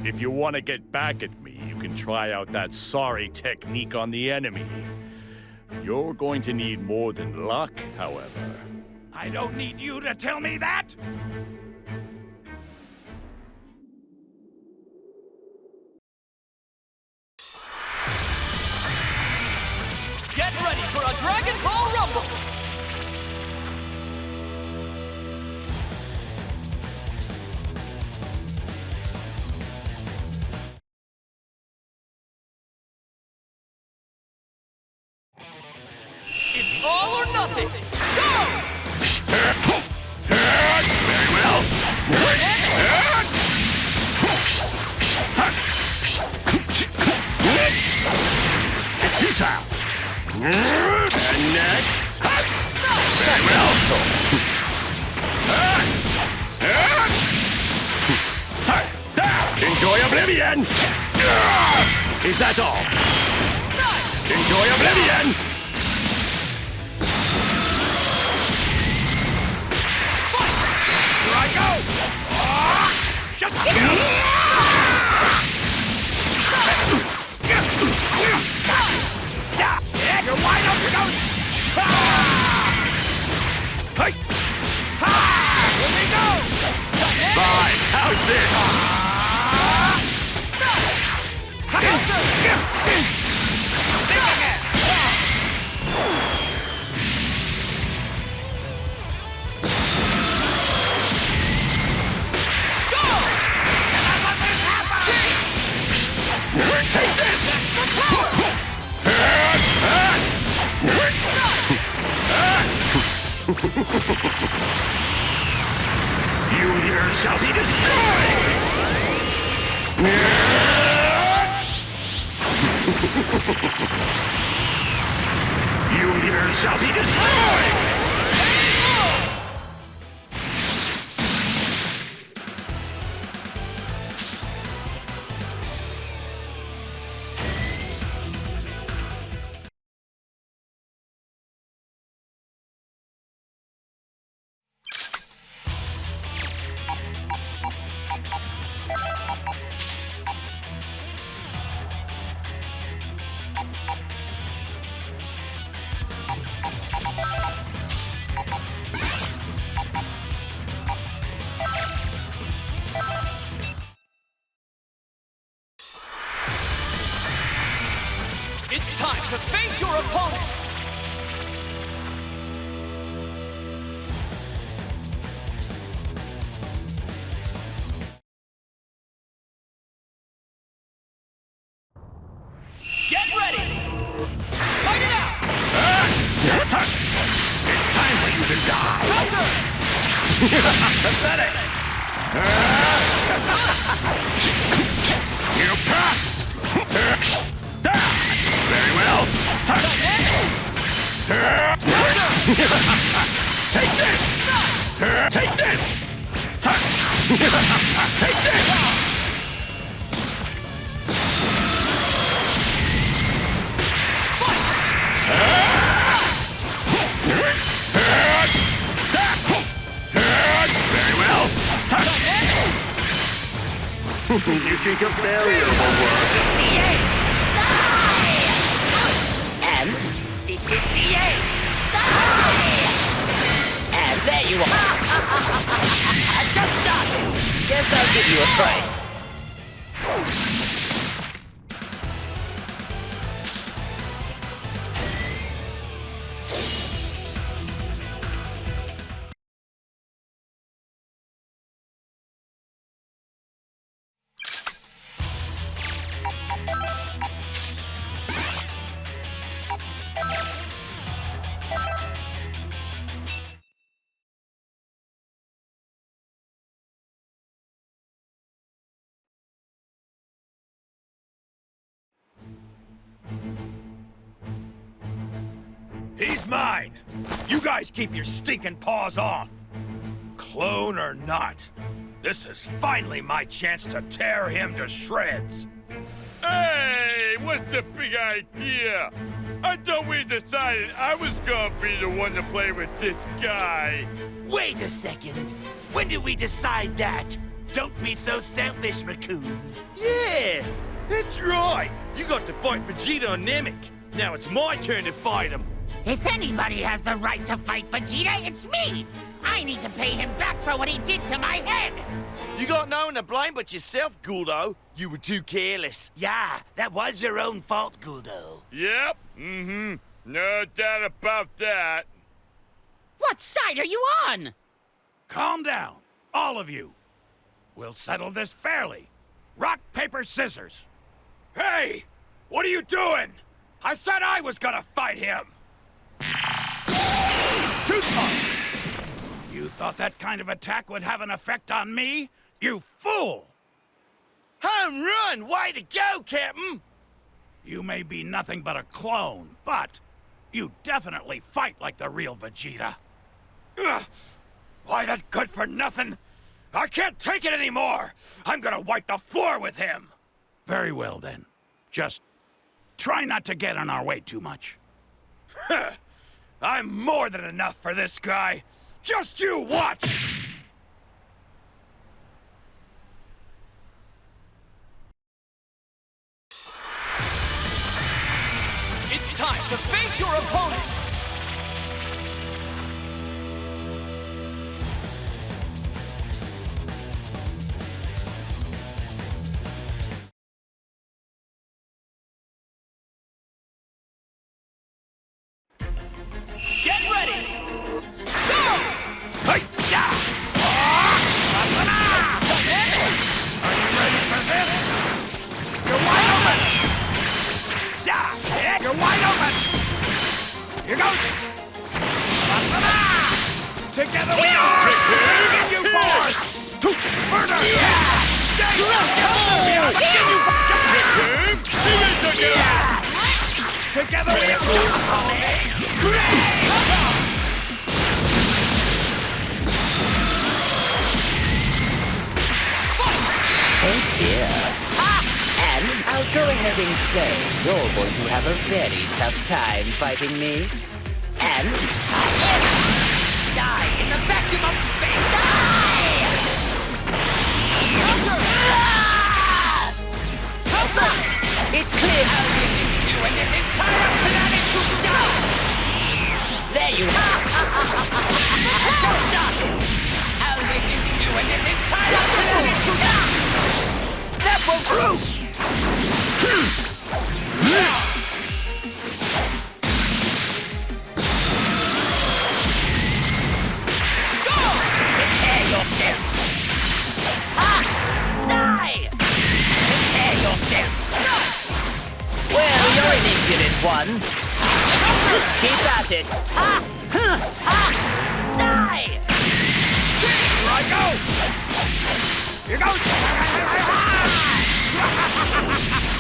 If you want to get back at me, you can try out that sorry technique on the enemy. You're going to need more than luck, however. I don't need you to tell me that! Get ready for a Dragon Ball Rumble! It's all or nothing! Go! Very well. It's futile. And next. Very well. Enjoy oblivion. Is that all? Enjoy oblivion. Here I go! Shut up! Hey! Ha! Here we go! Fine, how's this? Take this! You here shall be destroyed! You here shall be destroyed! It's time to face your opponent! Get ready! Fight it out! It's time for you to die! Counter! Pathetic! You passed! Very well! Take this! Take this! Take this! Very well! You think a barrier will work? This is the end! Die! And this is the end! Die! And there you are! Just started! Guess I'll give you a fright. He's mine! You guys keep your stinking paws off! Clone or not, this is finally my chance to tear him to shreds! Hey, what's the big idea? I thought we decided I was gonna be the one to play with this guy. Wait a second. When did we decide that? Don't be so selfish, Raccoon. Yeah, that's right. You got to fight Vegeta and Namek. Now it's my turn to fight him. If anybody has the right to fight Vegeta, it's me! I need to pay him back for what he did to my head! You got no one to blame but yourself, Guldo. You were too careless. Yeah, that was your own fault, Guldo. Yep, no doubt about that. What side are you on? Calm down, all of you. We'll settle this fairly. Rock, paper, scissors. Hey! What are you doing? I said I was gonna fight him! Too smart! You thought that kind of attack would have an effect on me? You fool! Home run! Way to go, Captain! You may be nothing but a clone, but you definitely fight like the real Vegeta. Ugh. Why, that good for nothing? I can't take it anymore! I'm gonna wipe the floor with him! Very well, then. Just try not to get in our way too much. I'm more than enough for this guy. Just you watch! It's time to face your opponent! Together we Oh dear. And I'll go ahead and say you're going to have a very tough time fighting me. And Die in the vacuum of space! Die! Counter! it's clear. I'll reduce you and this entire planet to dust! There you are. Just started! I'll reduce you and this entire planet to dust! That will Groot! Prepare yourself! Die! Prepare yourself! Well, you're an impudent one. Keep at it. Die! Here I go! Here goes!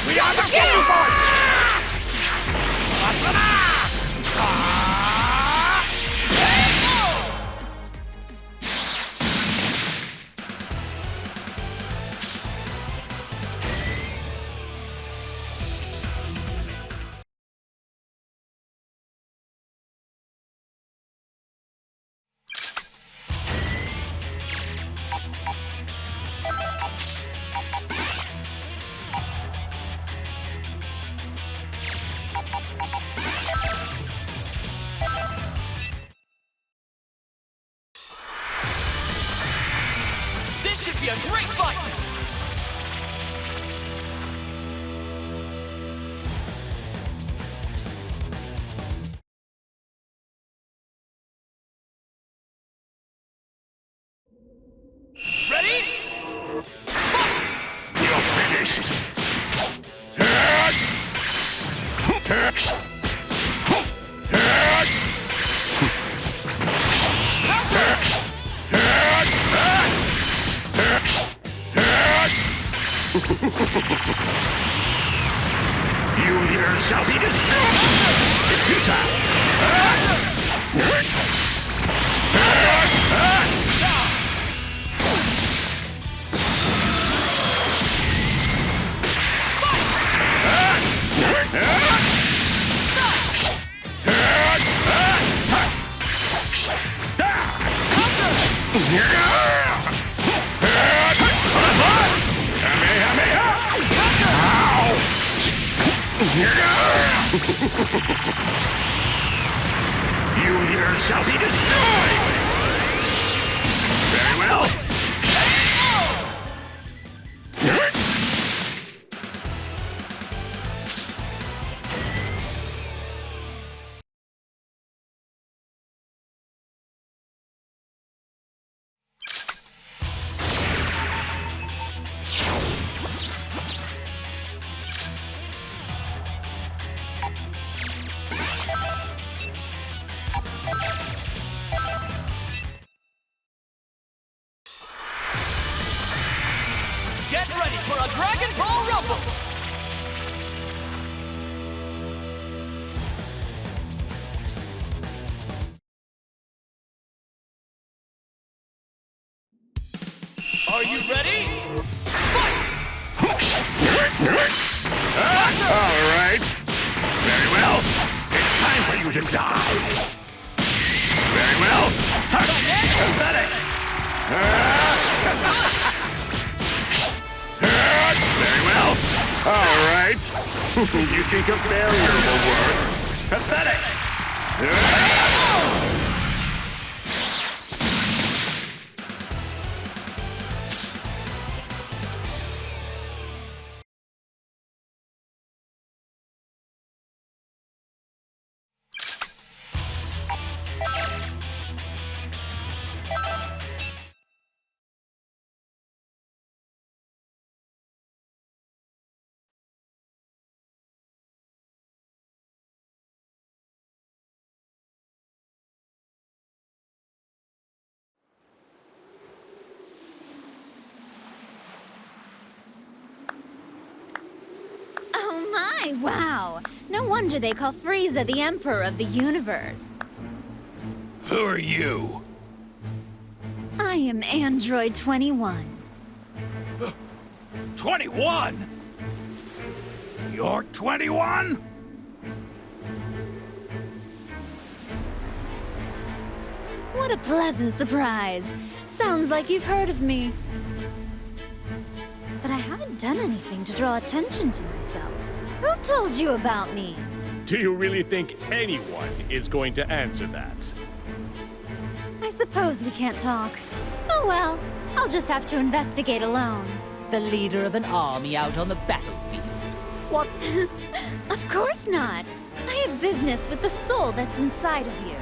We are the Fury Boys! This should be a great fight! Ready? You're finished. You here shall be destroyed! It's futile! You here shall be destroyed! Very well. Get ready for a Dragon Ball Rumble! Are you ready? All right. Very well. It's time for you to die. Very well. Pathetic. Very well. All right. You think a barrier will work? Pathetic. My, wow. No wonder they call Frieza the Emperor of the Universe. Who are you? I am Android 21. 21? You're 21? What a pleasant surprise. Sounds like you've heard of me. But I haven't done anything to draw attention to myself. Who told you about me? Do you really think anyone is going to answer that? I suppose we can't talk. Oh well, I'll just have to investigate alone. The leader of an army out on the battlefield. What? Of course not. I have business with the soul that's inside of you.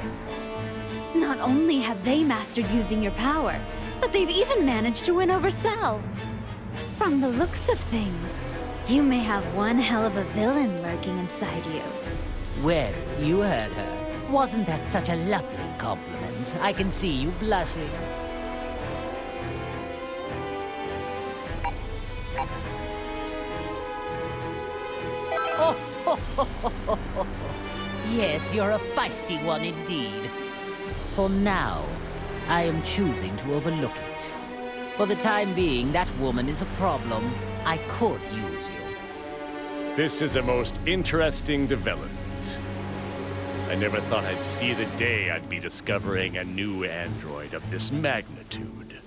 Not only have they mastered using your power, but they've even managed to win over Cell. From the looks of things, you may have one hell of a villain lurking inside you. Well, you heard her. Wasn't that such a lovely compliment? I can see you blushing. Oh, yes, you're a feisty one indeed. For now, I am choosing to overlook it. For the time being, that woman is a problem. I could use you. This is a most interesting development. I never thought I'd see the day I'd be discovering a new android of this magnitude.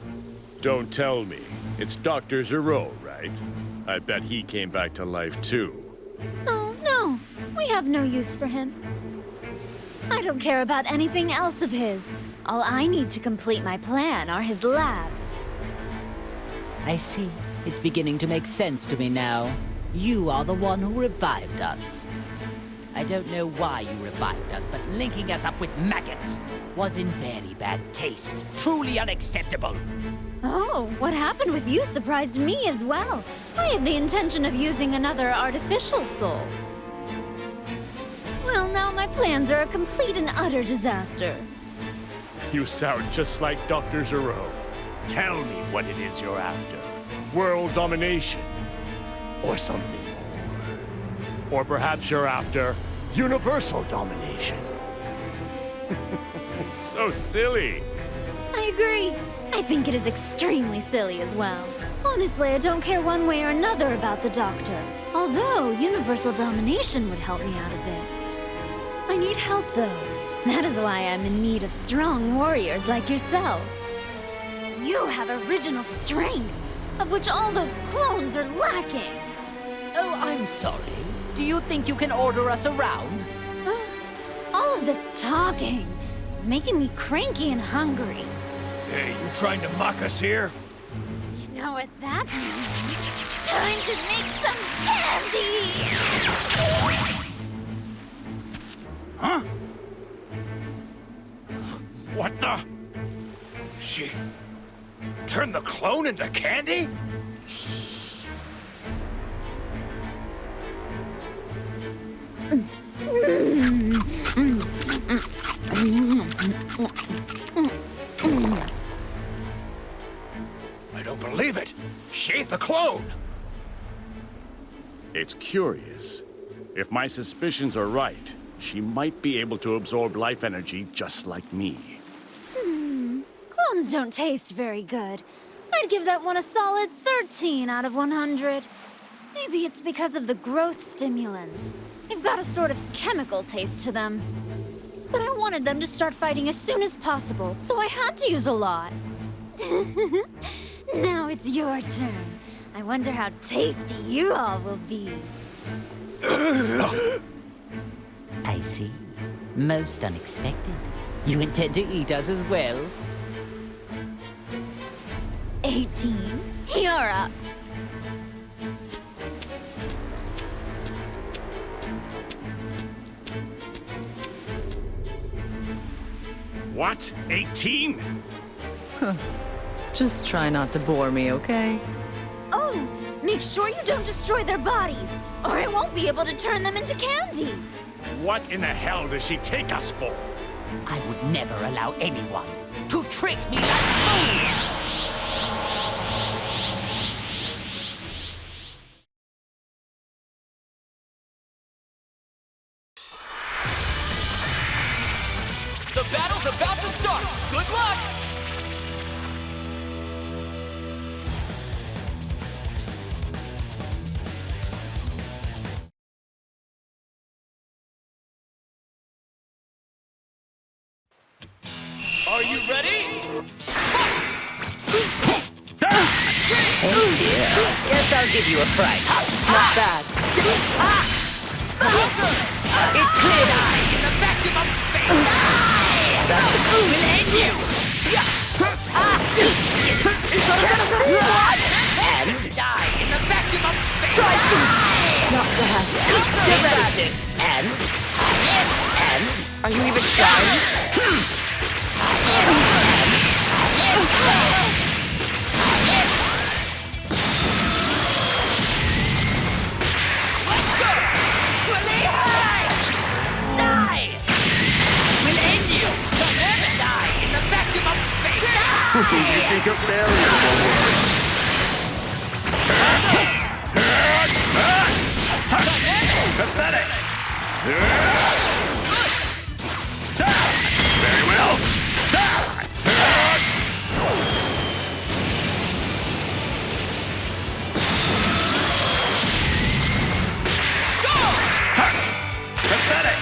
Don't tell me. It's Dr. Gero, right? I bet he came back to life too. Oh, no. We have no use for him. I don't care about anything else of his. All I need to complete my plan are his labs. I see. It's beginning to make sense to me now. You are the one who revived us. I don't know why you revived us, but linking us up with maggots was in very bad taste. Truly unacceptable. Oh, what happened with you surprised me as well. I had the intention of using another artificial soul. Well, now my plans are a complete and utter disaster. You sound just like Dr. Gero. Tell me what it is you're after. World domination? Or something more? Or perhaps you're after universal domination? So silly. I agree. I think it is extremely silly as well. Honestly, I don't care one way or another about the Doctor. Although, universal domination would help me out a bit. I need help, though. That is why I'm in need of strong warriors like yourself. You have original strength, of which all those clones are lacking. Oh, I'm sorry. Do you think you can order us around? All of this talking is making me cranky and hungry. Hey, you trying to mock us here? You know what that means? Time to make some candy! Huh? What the? She turned the clone into candy? I don't believe it. She ate the clone. It's curious. If my suspicions are right, she might be able to absorb life energy just like me. Clones don't taste very good. I'd give that one a solid 13 out of 100. Maybe it's because of the growth stimulants. They've got a sort of chemical taste to them. But I wanted them to start fighting as soon as possible, so I had to use a lot. Now it's your turn. I wonder how tasty you all will be. I see. Most unexpected. You intend to eat us as well? 18, you're up. What? 18? Just try not to bore me, okay? Oh, make sure you don't destroy their bodies, or I won't be able to turn them into candy. What in the hell does she take us for? I would never allow anyone to treat me like food! battle's about to start. Good luck! Are you ready? Oh dear. Guess I'll give you a fright. Not bad. It's clear. Die in the vacuum of space! That's a We'll end you! What? And Die in the vacuum of space! Not bad. get ready. And Are you even trying? Let's go! Die! We'll end you! Die in the vacuum of space! You think a barrier will work? Pathetic! Very well. Pathetic!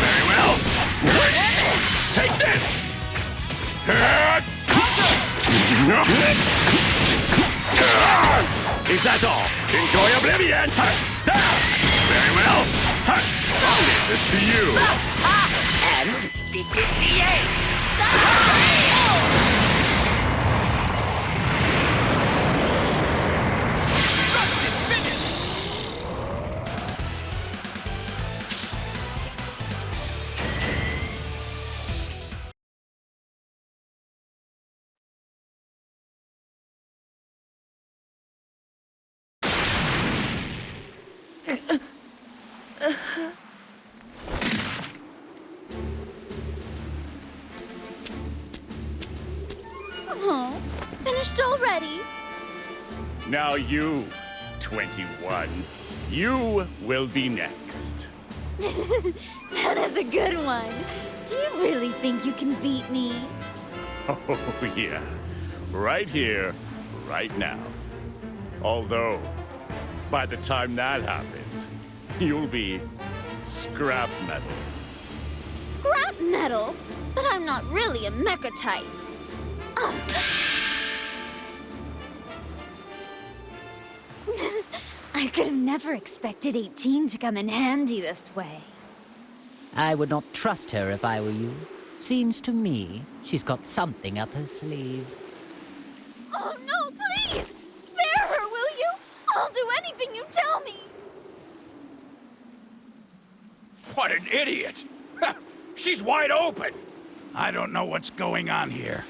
Very well. Take this! Is that all? Enjoy oblivion! Very well. This is to you. and This is the end! Destructive finish! Oh, finished already? Now you, 21. You will be next. That is a good one. Do you really think you can beat me? Oh, yeah. Right here, right now. Although, by the time that happens, you'll be scrap metal. Scrap metal? But I'm not really a mecha type. I could have never expected 18 to come in handy this way. I would not trust her if I were you. Seems to me she's got something up her sleeve. Oh no, please! Spare her, will you? I'll do anything you tell me. What an idiot! She's wide open! I don't know what's going on here,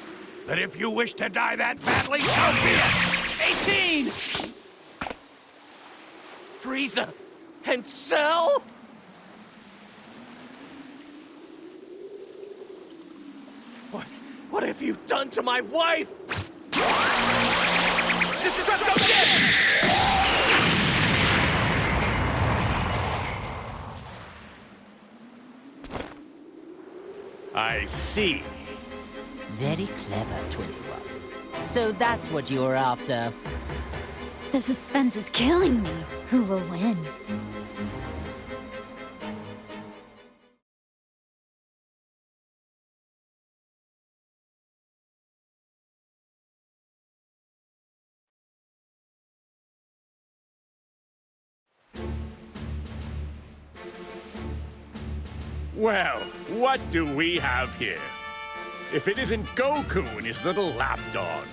but if you wish to die that badly, so be it! 18! Frieza and Cell? What have you done to my wife? I see. Very clever, 21. So that's what you're after. The suspense is killing me. Who will win? Well, what do we have here? If it isn't Goku and his little lapdog.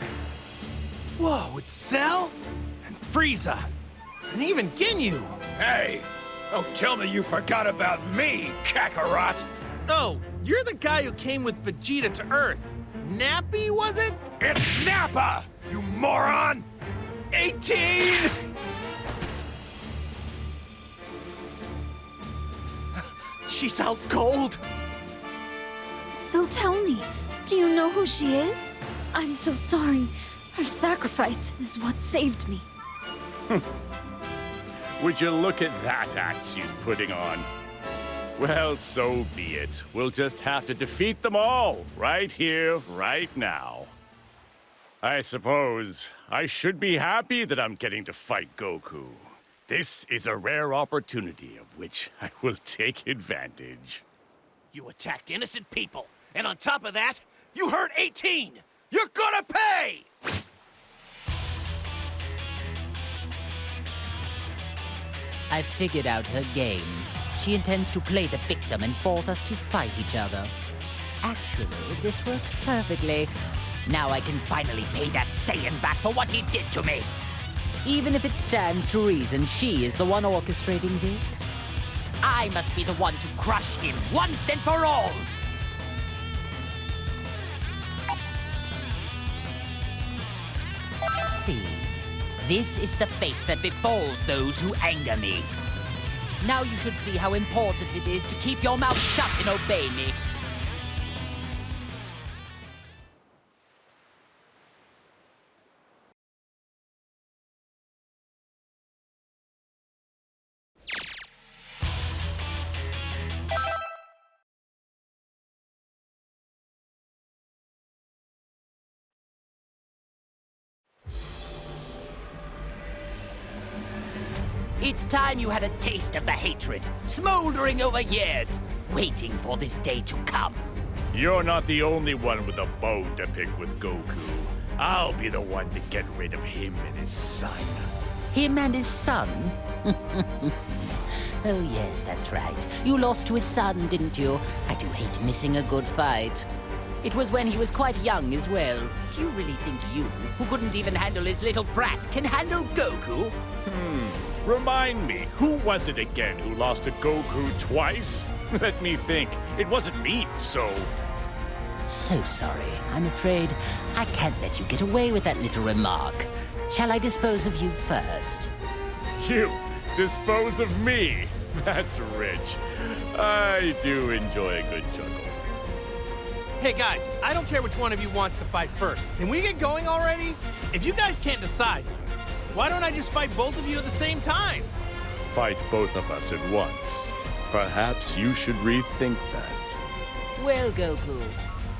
Whoa, it's Cell? And Frieza. And even Ginyu. Hey! Don't tell me you forgot about me, Kakarot! No, you're the guy who came with Vegeta to Earth. Nappy, was it? It's Nappa, you moron! 18! She's out cold. So tell me, do you know who she is? I'm so sorry. Her sacrifice is what saved me. Would you look at that act she's putting on? Well, so be it. We'll just have to defeat them all, right here, right now. I suppose I should be happy that I'm getting to fight Goku. This is a rare opportunity of which I will take advantage. You attacked innocent people, and on top of that, you hurt 18! You're gonna pay! I've figured out her game. She intends to play the victim and force us to fight each other. Actually, this works perfectly. Now I can finally pay that Saiyan back for what he did to me. Even if it stands to reason she is the one orchestrating this, I must be the one to crush him once and for all. See, this is the fate that befalls those who anger me. Now you should see how important it is to keep your mouth shut and obey me. It's time you had a taste of the hatred, smoldering over years, waiting for this day to come. You're not the only one with a bone to pick with Goku. I'll be the one to get rid of him and his son. Him and his son? Oh yes, that's right. You lost to his son, didn't you? I do hate missing a good fight. It was when he was quite young as well. Do you really think you, who couldn't even handle his little brat, can handle Goku? Remind me, who was it again who lost to Goku twice? Let me think. It wasn't me, so... So sorry. I'm afraid I can't let you get away with that little remark. Shall I dispose of you first? You dispose of me? That's rich. I do enjoy a good chuckle. Hey guys, I don't care which one of you wants to fight first. Can we get going already? If you guys can't decide, why don't I just fight both of you at the same time? Fight both of us at once. Perhaps you should rethink that. Well, Goku,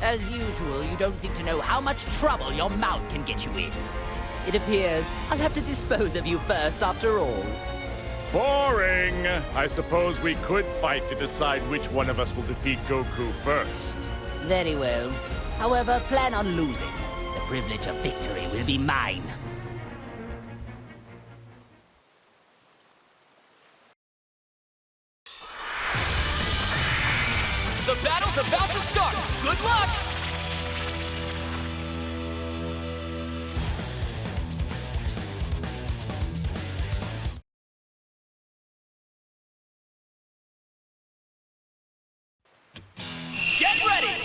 as usual, you don't seem to know how much trouble your mouth can get you in. It appears I'll have to dispose of you first after all. Boring! I suppose we could fight to decide which one of us will defeat Goku first. Very well. However, plan on losing. The privilege of victory will be mine. The battle's about to start! Good luck! Get ready!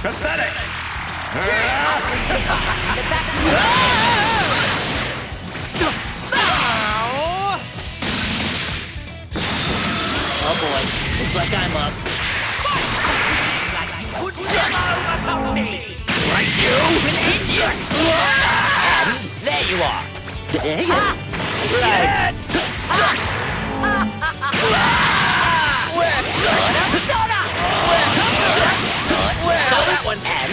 Pathetic! Oh boy, looks like I'm up. Would never overcome me! Right, you! And there you are. Right. Saw that one. And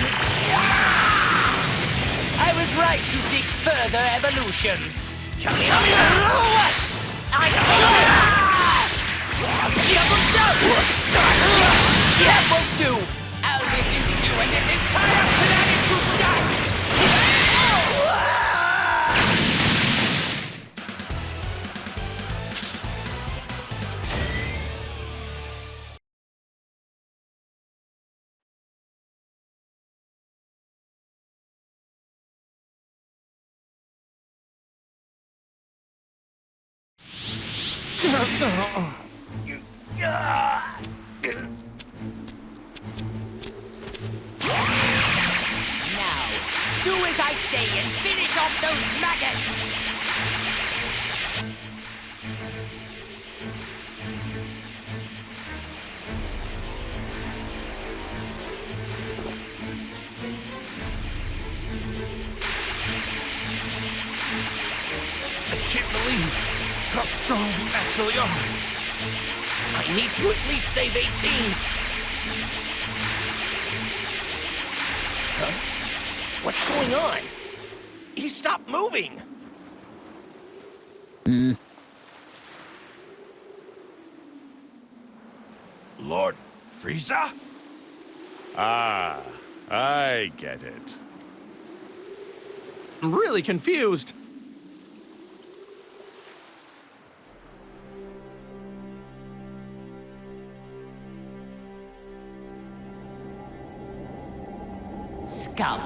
I was right to seek further evolution. What? Double dose! That won't do! I'll reduce you and this entire planet to dust! Now, do say and finish off those maggots! I can't believe how strong you actually are. I need to at least save 18. Huh? What's going on? He stopped moving. Lord Frieza? Ah, I get it. I'm really confused. Scum,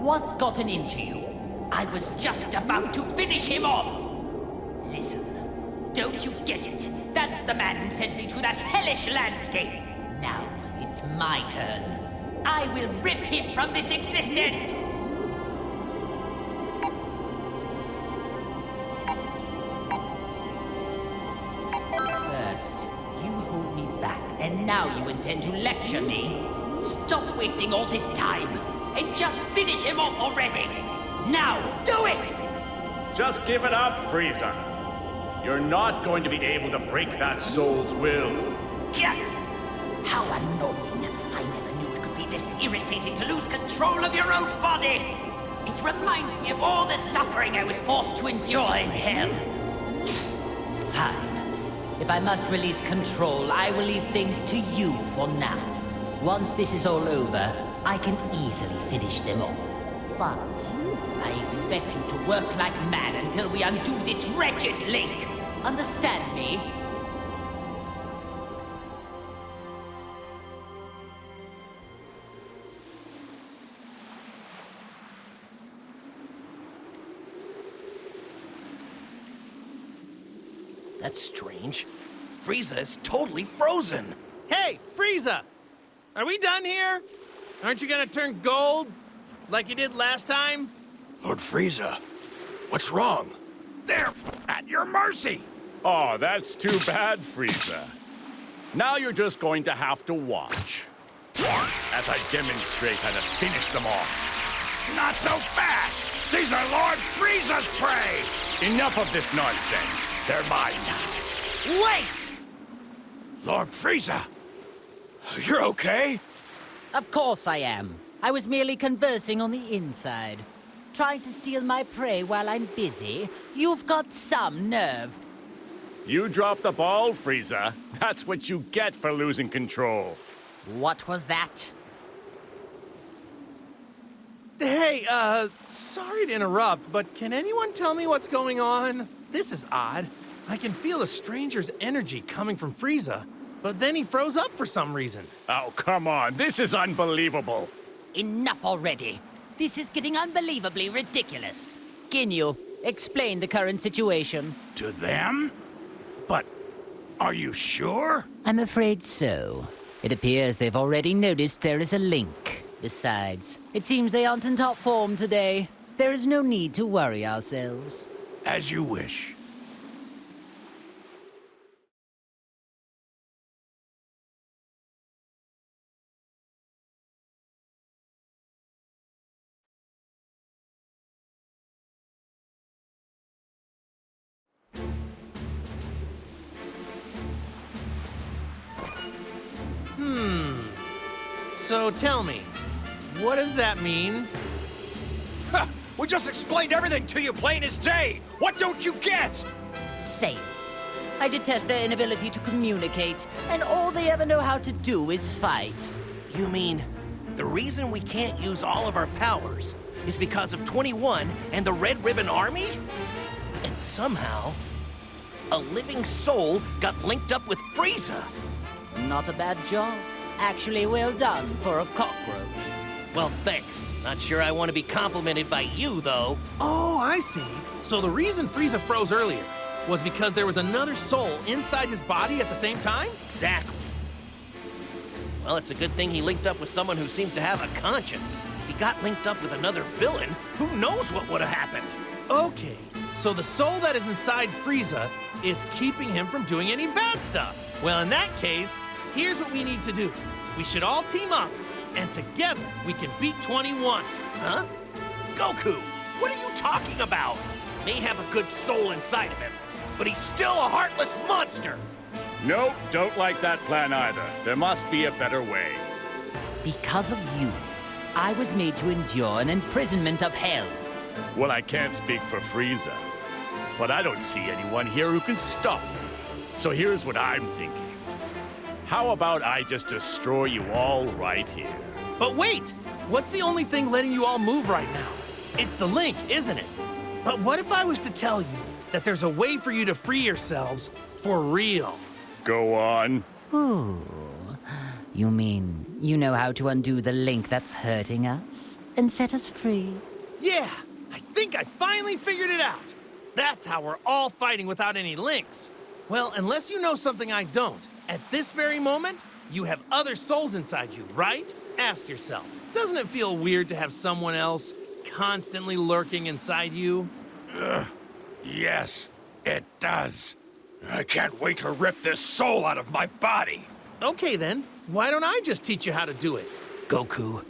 what's gotten into you? I was just about to finish him off! Listen, don't you get it? That's the man who sent me to that hellish landscape! Now, it's my turn. I will rip him from this existence! First, you hold me back, and now you intend to lecture me? Stop wasting all this time, and just finish him off already! Now, do it! Just give it up, Frieza. You're not going to be able to break that soul's will. Gah! How annoying! I never knew it could be this irritating to lose control of your own body! It reminds me of all the suffering I was forced to endure in hell. Fine. If I must release control, I will leave things to you for now. Once this is all over, I can easily finish them off. But I expect you to work like mad until we undo this wretched link. Understand me? That's strange. Frieza is totally frozen. Hey, Frieza! Are we done here? Aren't you gonna turn gold? Like you did last time? Lord Frieza, what's wrong? They're at your mercy! Oh, that's too bad, Frieza. Now you're just going to have to watch as I demonstrate how to finish them off. Not so fast! These are Lord Frieza's prey! Enough of this nonsense. They're mine now. Wait! Lord Frieza! You're okay? Of course I am. I was merely conversing on the inside. Trying to steal my prey while I'm busy? You've got some nerve. You dropped the ball, Frieza. That's what you get for losing control. What was that? Hey, sorry to interrupt, but can anyone tell me what's going on? This is odd. I can feel a stranger's energy coming from Frieza, but then he froze up for some reason. Oh, come on. This is unbelievable. Enough already. This is getting unbelievably ridiculous. Ginyu, explain the current situation. To them? But are you sure? I'm afraid so. It appears they've already noticed there is a link. Besides, it seems they aren't in top form today. There is no need to worry ourselves. As you wish. So tell me, what does that mean? We just explained everything to you plain as day! What don't you get? Sailors. I detest their inability to communicate, and all they ever know how to do is fight. You mean the reason we can't use all of our powers is because of 21 and the Red Ribbon Army? And somehow, a living soul got linked up with Frieza. Not a bad job. Actually, well done for a cockroach. Well, thanks. Not sure I want to be complimented by you, though. Oh, I see. So the reason Frieza froze earlier was because there was another soul inside his body at the same time? Exactly. Well, it's a good thing he linked up with someone who seems to have a conscience. If he got linked up with another villain, who knows what would have happened? Okay, so the soul that is inside Frieza is keeping him from doing any bad stuff. Well, in that case, here's what we need to do. We should all team up, and together we can beat 21. Huh? Goku, what are you talking about? May have a good soul inside of him, but he's still a heartless monster. Nope, don't like that plan either. There must be a better way. Because of you, I was made to endure an imprisonment of hell. Well, I can't speak for Frieza, but I don't see anyone here who can stop me. So here's what I'm thinking. How about I just destroy you all right here? But wait! What's the only thing letting you all move right now? It's the link, isn't it? But what if I was to tell you that there's a way for you to free yourselves for real? Go on. Ooh. You mean you know how to undo the link that's hurting us and set us free? Yeah! I think I finally figured it out! That's how we're all fighting without any links. Well, unless you know something I don't, at this very moment, you have other souls inside you, right? Ask yourself, doesn't it feel weird to have someone else constantly lurking inside you? Yes, it does. I can't wait to rip this soul out of my body. Okay then, why don't I just teach you how to do it? Goku,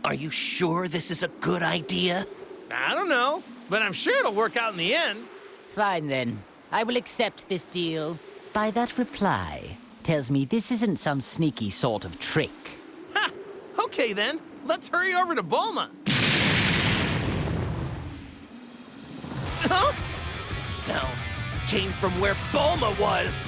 are you sure this is a good idea? I don't know, but I'm sure it'll work out in the end. Fine then. I will accept this deal. By that reply, tells me this isn't some sneaky sort of trick. Ha! Okay then, let's hurry over to Bulma. Huh? Sound came from where Bulma was.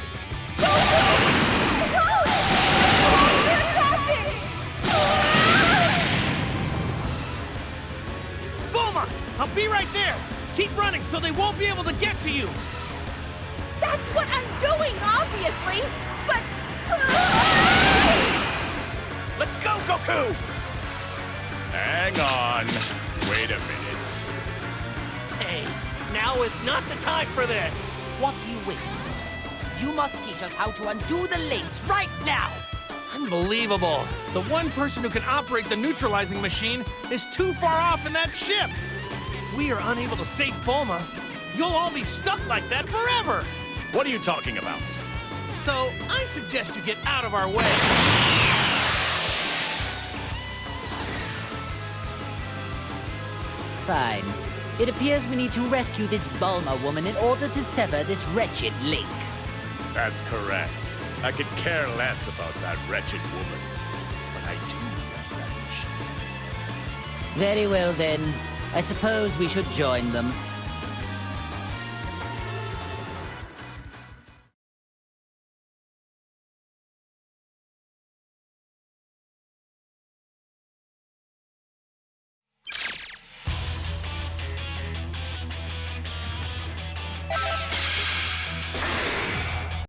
Bulma, I'll be right there. Keep running so they won't be able to get to you. That's what I'm doing, obviously, but... Let's go, Goku! Hang on. Wait a minute. Hey, now is not the time for this. What are you waiting for? You must teach us how to undo the links right now! Unbelievable. The one person who can operate the neutralizing machine is too far off in that ship. If we are unable to save Bulma, you'll all be stuck like that forever. What are you talking about? So, I suggest you get out of our way. Fine. It appears we need to rescue this Bulma woman in order to sever this wretched link. That's correct. I could care less about that wretched woman. But I do need that machine. Very well then. I suppose we should join them.